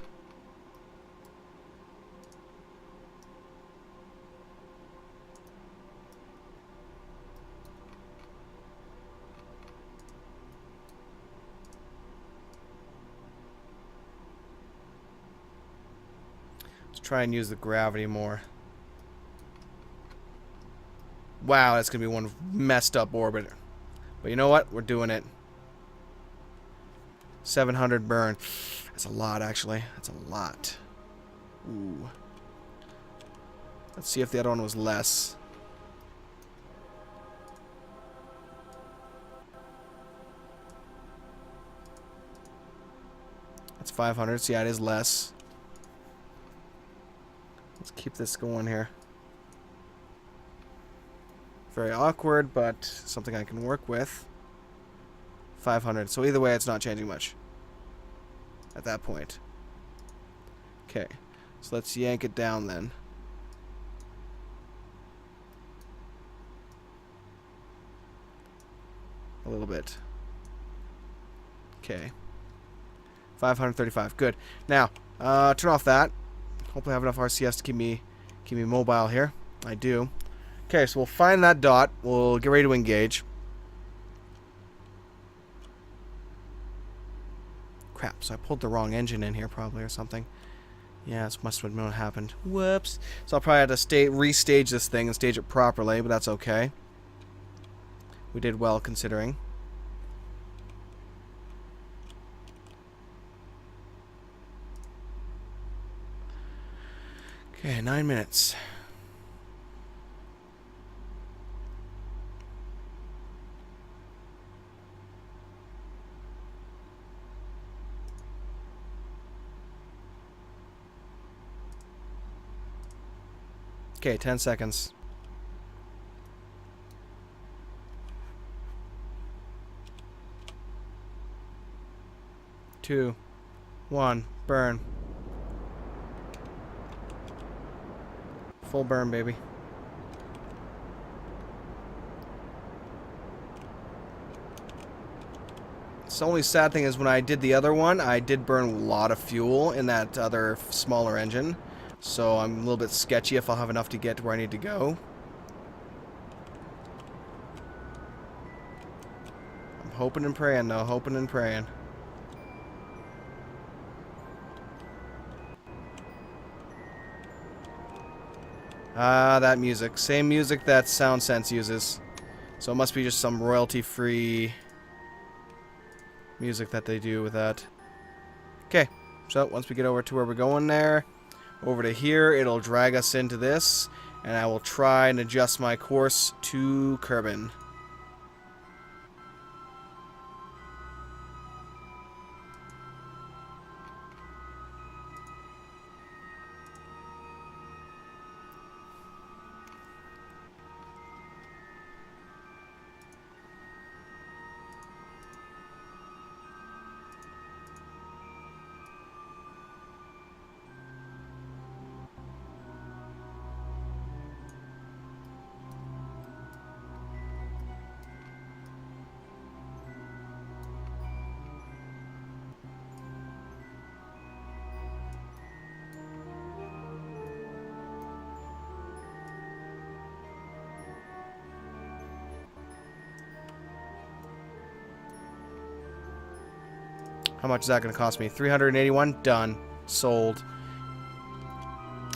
Let's try and use the gravity more. Wow, that's going to be one messed up orbit. But you know what? We're doing it. 700 burn. That's a lot, actually. That's a lot. Ooh. Let's see if the other one was less. That's 500. So yeah, it is less. Let's keep this going here. Very awkward, but something I can work with. 500. So either way, it's not changing much at that point. Okay. So let's yank it down then. A little bit. Okay. 535. Good. Now, turn off that. Hopefully I have enough RCS to keep me mobile here. I do. Okay, so we'll find that dot. We'll get ready to engage. Crap, so I pulled the wrong engine in here probably or something. Yeah, this must have been what happened. Whoops. So I'll probably have to restage this thing and stage it properly, but that's okay. We did well considering. Okay, 9 minutes. Okay, 10 seconds. 2, 1, burn. Full burn, baby. The only sad thing is when I did the other one, I did burn a lot of fuel in that other smaller engine. So I'm a little bit sketchy if I'll have enough to get to where I need to go. I'm hoping and praying, though. Hoping and praying. Ah, that music. Same music that SoundSense uses. So it must be just some royalty-free music that they do with that. Okay, so once we get over to where we're going there, over to here, it'll drag us into this, and I will try and adjust my course to Kerbin. How much is that going to cost me? 381? Done. Sold.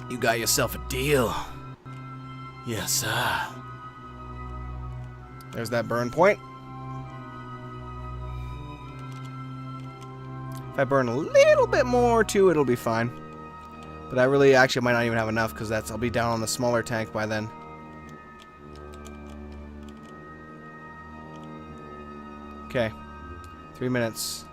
You got yourself a deal. Yes, sir. There's that burn point. If I burn a little bit more too, it'll be fine. But I really actually might not even have enough because I'll be down on the smaller tank by then. Okay. 3 minutes.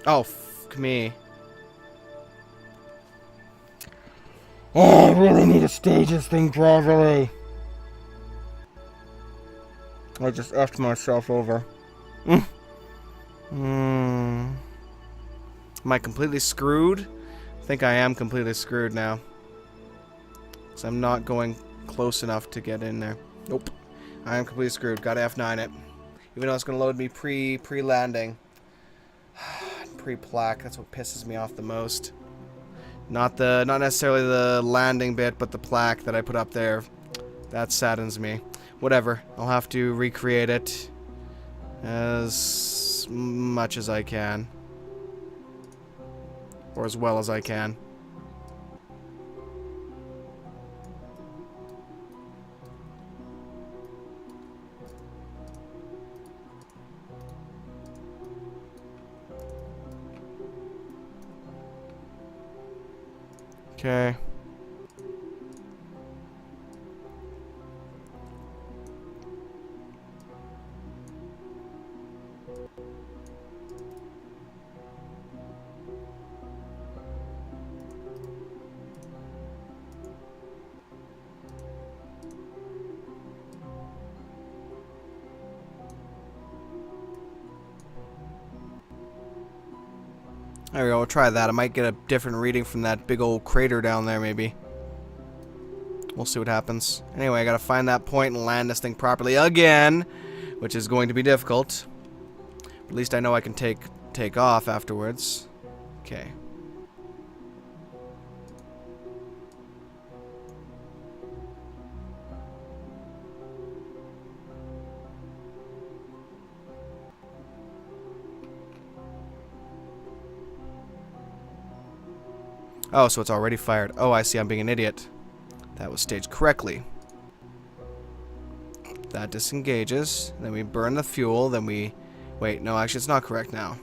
Oh, fuck me. Oh, I really need to stage this thing properly. I just effed myself over. Am I completely screwed? I think I am completely screwed now. Because I'm not going close enough to get in there. Nope. I am completely screwed. Gotta F9 it. Even though it's going to load me pre-landing. pre-plaque. That's what pisses me off the most. Not necessarily the landing bit, but the plaque that I put up there. That saddens me. Whatever. I'll have to recreate it as much as I can. Or as well as I can. Okay. There we go, we'll try that. I might get a different reading from that big old crater down there, maybe. We'll see what happens. Anyway, I gotta find that point and land this thing properly again, which is going to be difficult. At least I know I can take off afterwards. Okay. Oh, so it's already fired. Oh, I see. I'm being an idiot. That was staged correctly. That disengages. Then we burn the fuel. Then we... Wait, no, actually, it's not correct now.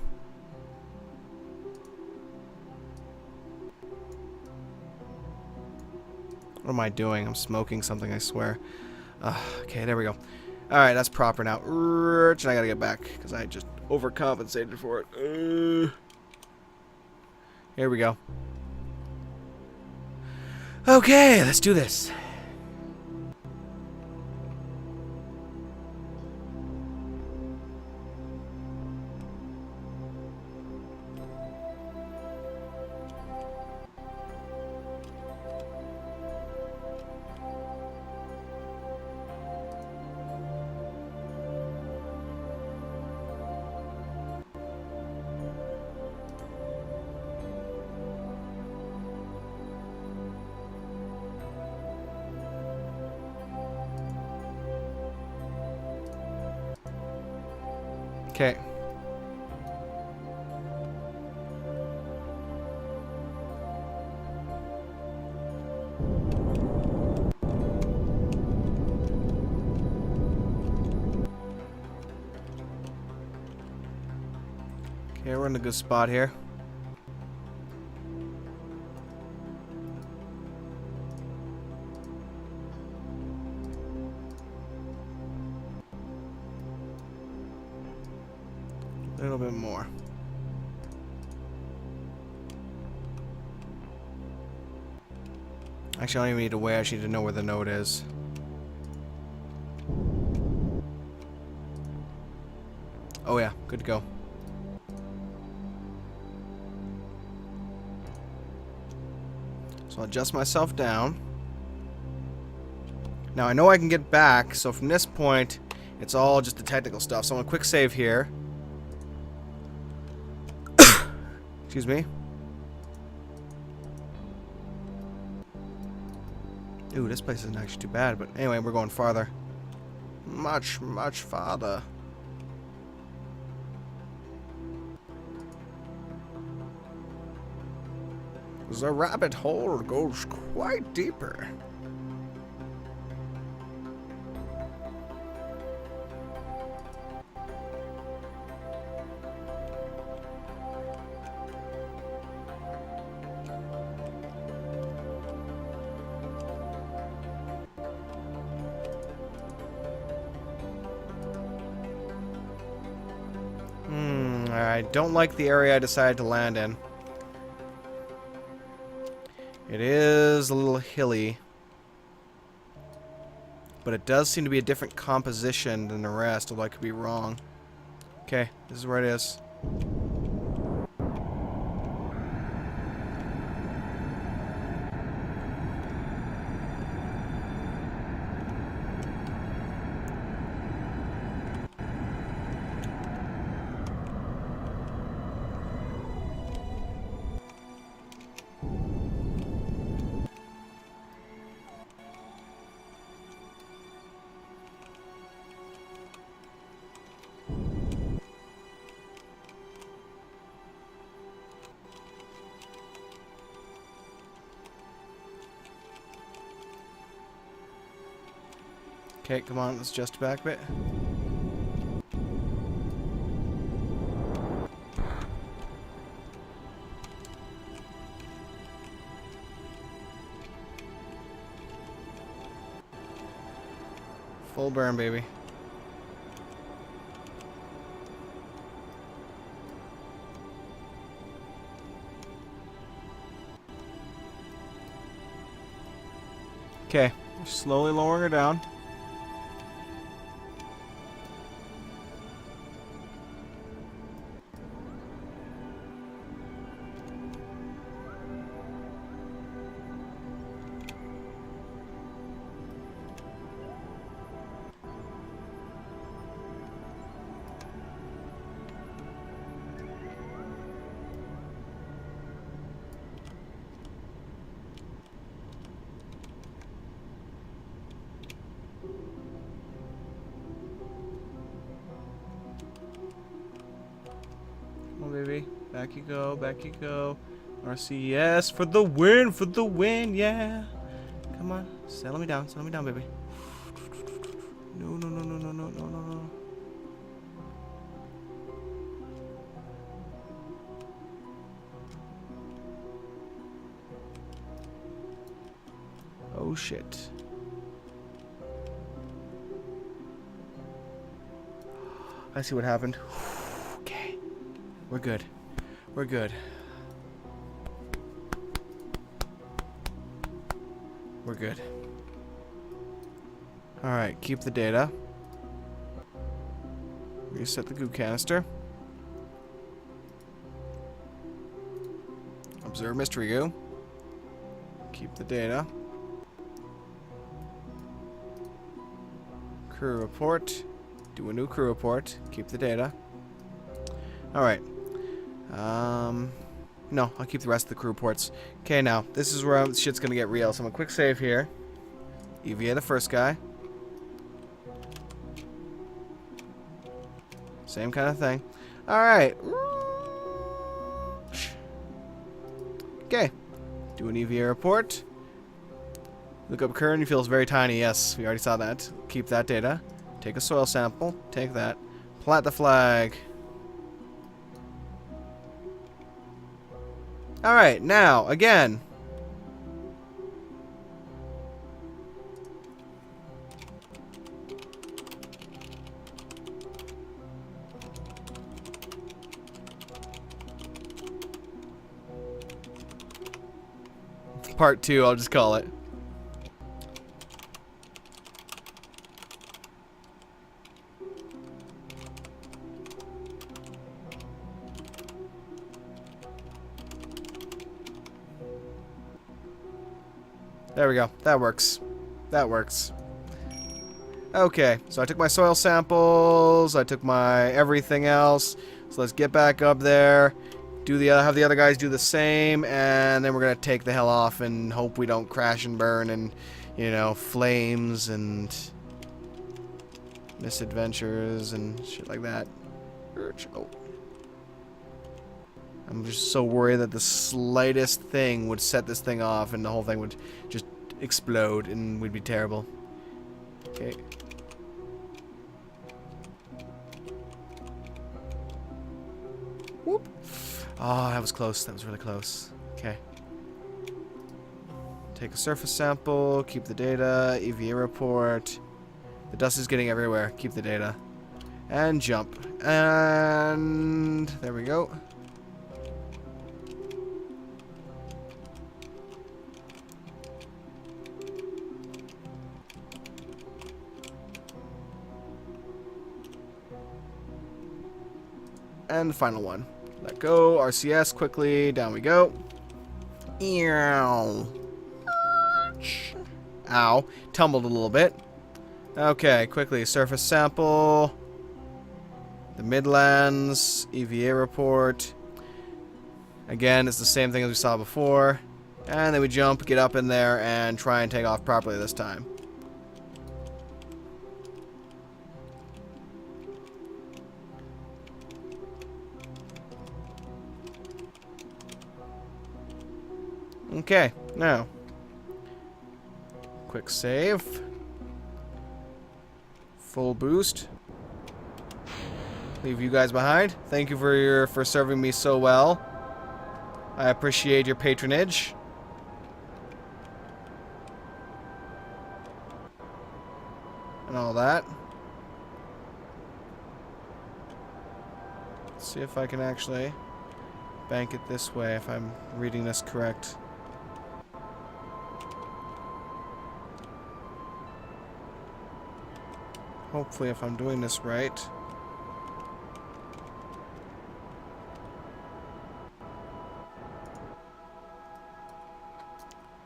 What am I doing? I'm smoking something, I swear. Okay, there we go. Alright, that's proper now. And I gotta get back, because I just overcompensated for it. Here we go. Okay, let's do this. Okay. Okay, we're in a good spot here. A little bit more. Actually, I don't even need to wait. I just need to know where the node is. Oh yeah, good to go. So I'll adjust myself down. Now I know I can get back, so from this point, it's all just the technical stuff. So I'm gonna quick save here. Excuse me. Ooh, this place isn't actually too bad, but anyway, we're going farther. Much, much farther. The rabbit hole goes quite deeper. I don't like the area I decided to land in. It is a little hilly. But it does seem to be a different composition than the rest, although I could be wrong. Okay, this is where it is. Okay, come on, let's adjust back a bit. Full burn, baby. Okay, slowly lowering her down. Come on, baby. Back you go, back you go. RCS for the win, yeah. Come on, settle me down, baby. No, no, no, no, no, no, no, no, no. Oh, shit. I see what happened. Okay. We're good. We're good. We're good. Alright, keep the data. Reset the goo canister. Observe mystery goo. Keep the data. Crew report. Do a new crew report. Keep the data. Alright. No, I'll keep the rest of the crew reports. Okay, now, this is where shit's gonna get real. So I'm gonna quick save here. EVA the first guy. Same kind of thing. Alright. Okay. Do an EVA report. Look up Kerbin. He feels very tiny. Yes, we already saw that. Keep that data. Take a soil sample. Take that. Plant the flag. Alright, now, again. Part 2, I'll just call it. There we go. That works. That works. Okay, so I took my soil samples, I took my everything else. So let's get back up there, have the other guys do the same, and then we're gonna take the hell off and hope we don't crash and burn and, you know, flames and misadventures and shit like that. Oh. I'm just so worried that the slightest thing would set this thing off and the whole thing would just explode and we'd be terrible. Okay. Whoop. Oh, that was close. That was really close. Okay. Take a surface sample, keep the data, EVA report. The dust is getting everywhere. Keep the data. And jump. And there we go. And the final one. Let go. RCS quickly. Down we go. Ow. Ow. Tumbled a little bit. Okay, quickly. Surface sample. The Midlands. EVA report. Again, it's the same thing as we saw before. And then we jump, get up in there, and try and take off properly this time. Okay, now, quick save. Full boost. Leave you guys behind. Thank you for serving me so well. I appreciate your patronage. And all that. Let's see if I can actually bank it this way, if I'm reading this correct. Hopefully, if I'm doing this right.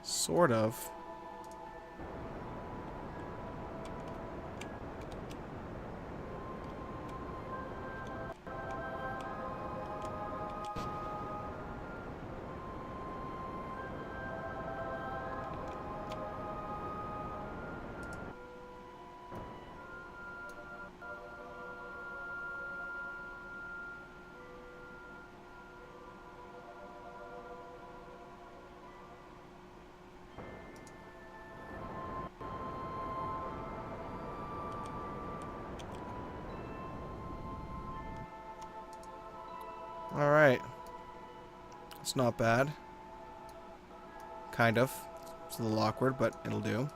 Sort of. Alright. It's not bad. Kind of. It's a little awkward, but it'll do.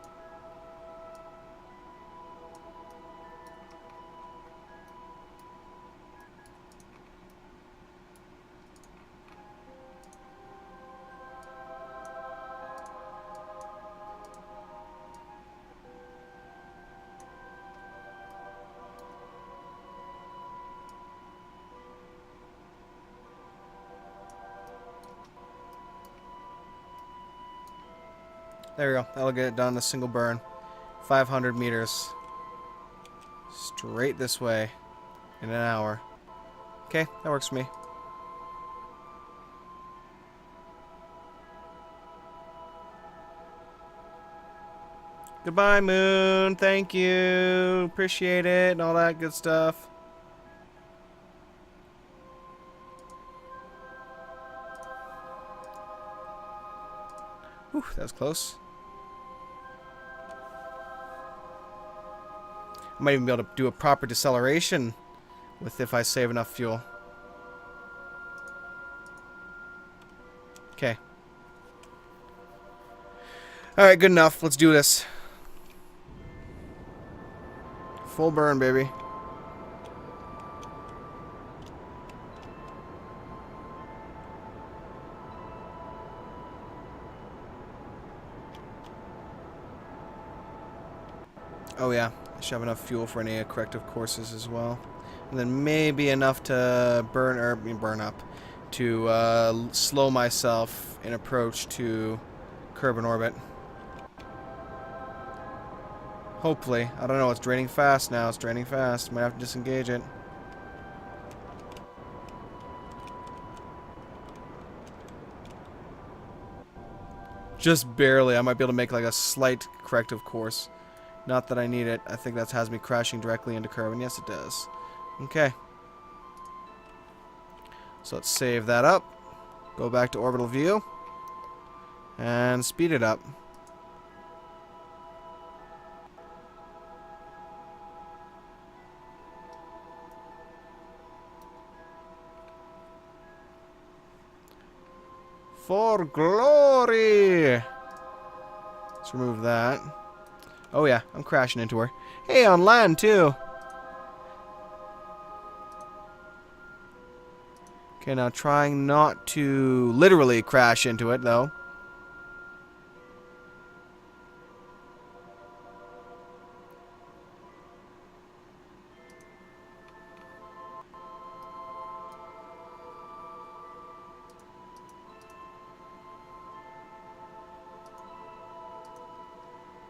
There we go. That'll get it done in a single burn. 500 meters. Straight this way. In an hour. Okay, that works for me. Goodbye, Moon. Thank you. Appreciate it and all that good stuff. Whew, that was close. I might even be able to do a proper deceleration with if I save enough fuel. Okay. Alright, good enough. Let's do this. Full burn, baby. Oh yeah, I should have enough fuel for any corrective courses as well. And then maybe enough to burn up to slow myself in approach to Kerbin orbit. Hopefully. I don't know, it's draining fast now. It's draining fast. Might have to disengage it. Just barely. I might be able to make like a slight corrective course. Not that I need it. I think that has me crashing directly into Kerbin. Yes, it does. Okay. So let's save that up. Go back to orbital view. And speed it up. For glory! Let's remove that. Oh yeah, I'm crashing into her. Hey, on land too! Okay, now trying not to literally crash into it, though.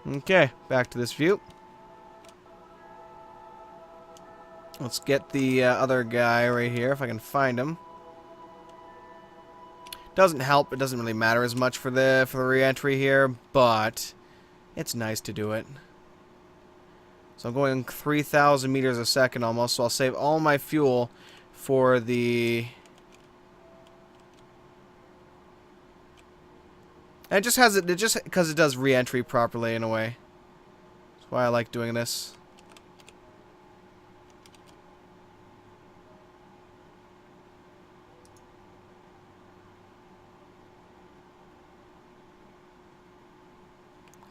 Okay, back to this view. Let's get the other guy right here, if I can find him. Doesn't help, it doesn't really matter as much for the re-entry here, but it's nice to do it. So I'm going 3,000 meters a second almost, so I'll save all my fuel for the... And it just has it just because it does re-entry properly in a way. That's why I like doing this.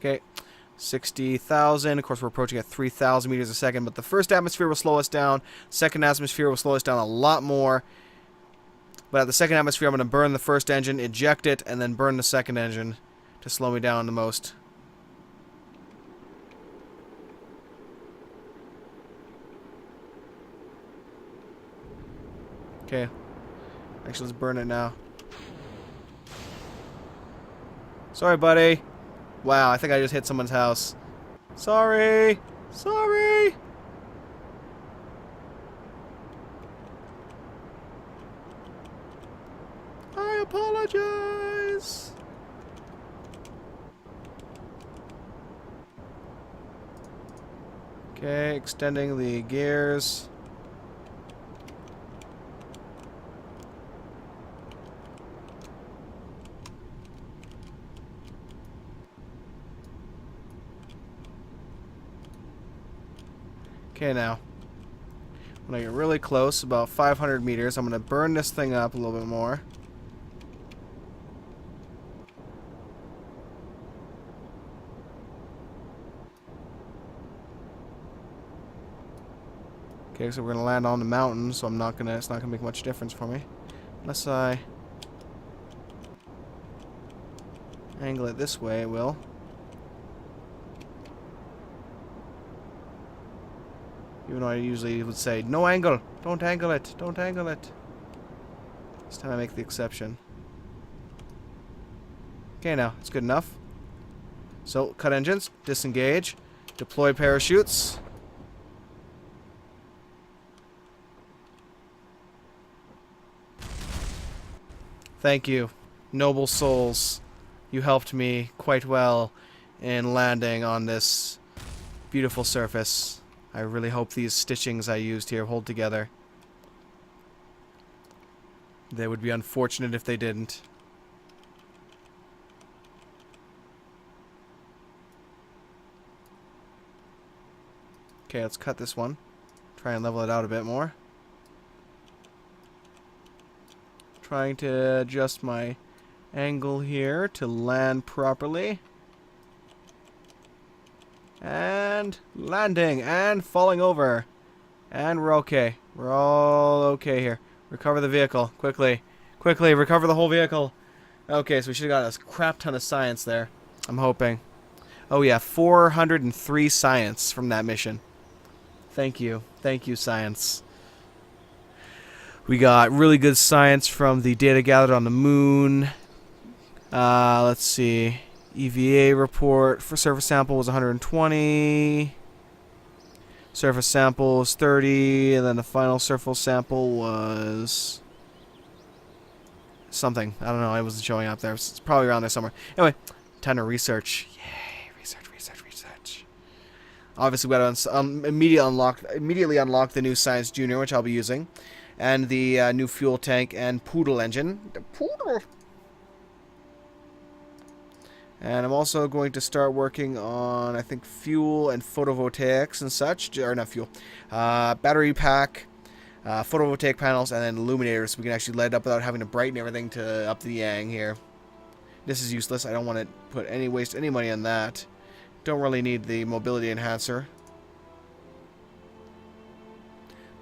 Okay, 60,000. Of course, we're approaching at 3,000 meters a second, but the first atmosphere will slow us down. Second atmosphere will slow us down a lot more. But at the second atmosphere, I'm going to burn the first engine, eject it, and then burn the second engine to slow me down the most. Okay. Actually, let's burn it now. Sorry, buddy. Wow, I think I just hit someone's house. Sorry. Sorry. I apologize. Okay, extending the gears. Okay, now, when I get really close, about 500 meters, I'm going to burn this thing up a little bit more. Okay, so we're going to land on the mountain, so I'm not going to, it's not going to make much difference for me. Unless I angle it this way, it will. Even though I usually would say, no angle, don't angle it, don't angle it. This time I make the exception. Okay, now, it's good enough. So, cut engines, disengage, deploy parachutes. Thank you, noble souls. You helped me quite well in landing on this beautiful surface. I really hope these stitchings I used here hold together. They would be unfortunate if they didn't. Okay, let's cut this one. Try and level it out a bit more. Trying to adjust my angle here to land properly. And landing and falling over. And we're okay. We're all okay here. Recover the vehicle. Quickly. Quickly, recover the whole vehicle. Okay, so we should have got a crap ton of science there. I'm hoping. Oh yeah, 403 science from that mission. Thank you. Thank you, science. We got really good science from the data gathered on the moon. Let's see. EVA report for surface sample was 120. Surface sample was 30. And then the final surface sample was something. I don't know. It wasn't showing up there. It's probably around there somewhere. Anyway, time to research. Yay. Research, research, research. Obviously, we got to immediately unlock the new Science Junior, which I'll be using. And the new fuel tank and Poodle engine. The Poodle! And I'm also going to start working on, I think, fuel and photovoltaics and such. Or not fuel. Battery pack, photovoltaic panels, and then illuminators. So we can actually light it up without having to brighten everything to up the yang here. This is useless. I don't want to waste any money on that. Don't really need the mobility enhancer.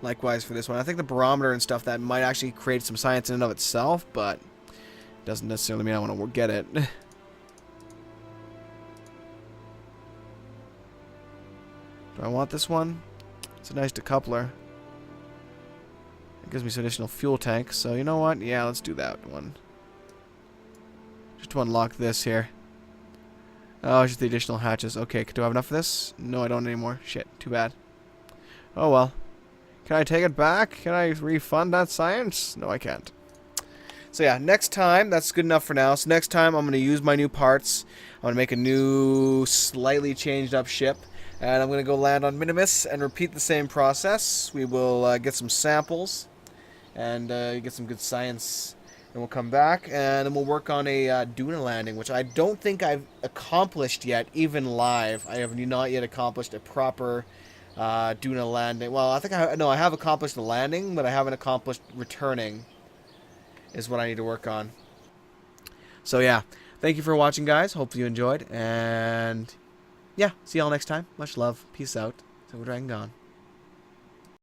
Likewise for this one. I think the barometer and stuff, that might actually create some science in and of itself, but it doesn't necessarily mean I want to get it. Do I want this one? It's a nice decoupler. It gives me some additional fuel tank, so you know what? Yeah, let's do that one. Just to unlock this here. Oh, just the additional hatches. Okay, do I have enough of this? No, I don't anymore. Shit, too bad. Oh well. Can I take it back? Can I refund that science? No, I can't. So yeah, next time, that's good enough for now. So next time, I'm going to use my new parts. I'm going to make a new, slightly changed up ship. And I'm going to go land on Minimus and repeat the same process. We will get some samples and get some good science. And we'll come back and then we'll work on a Duna landing, which I don't think I've accomplished yet, even live. I have not yet accomplished a proper Duna landing. Well, I think I have accomplished the landing, but I haven't accomplished returning is what I need to work on. So yeah, thank you for watching, guys. Hopefully you enjoyed. And yeah, see y'all next time. Much love. Peace out. Silver Dragon gone.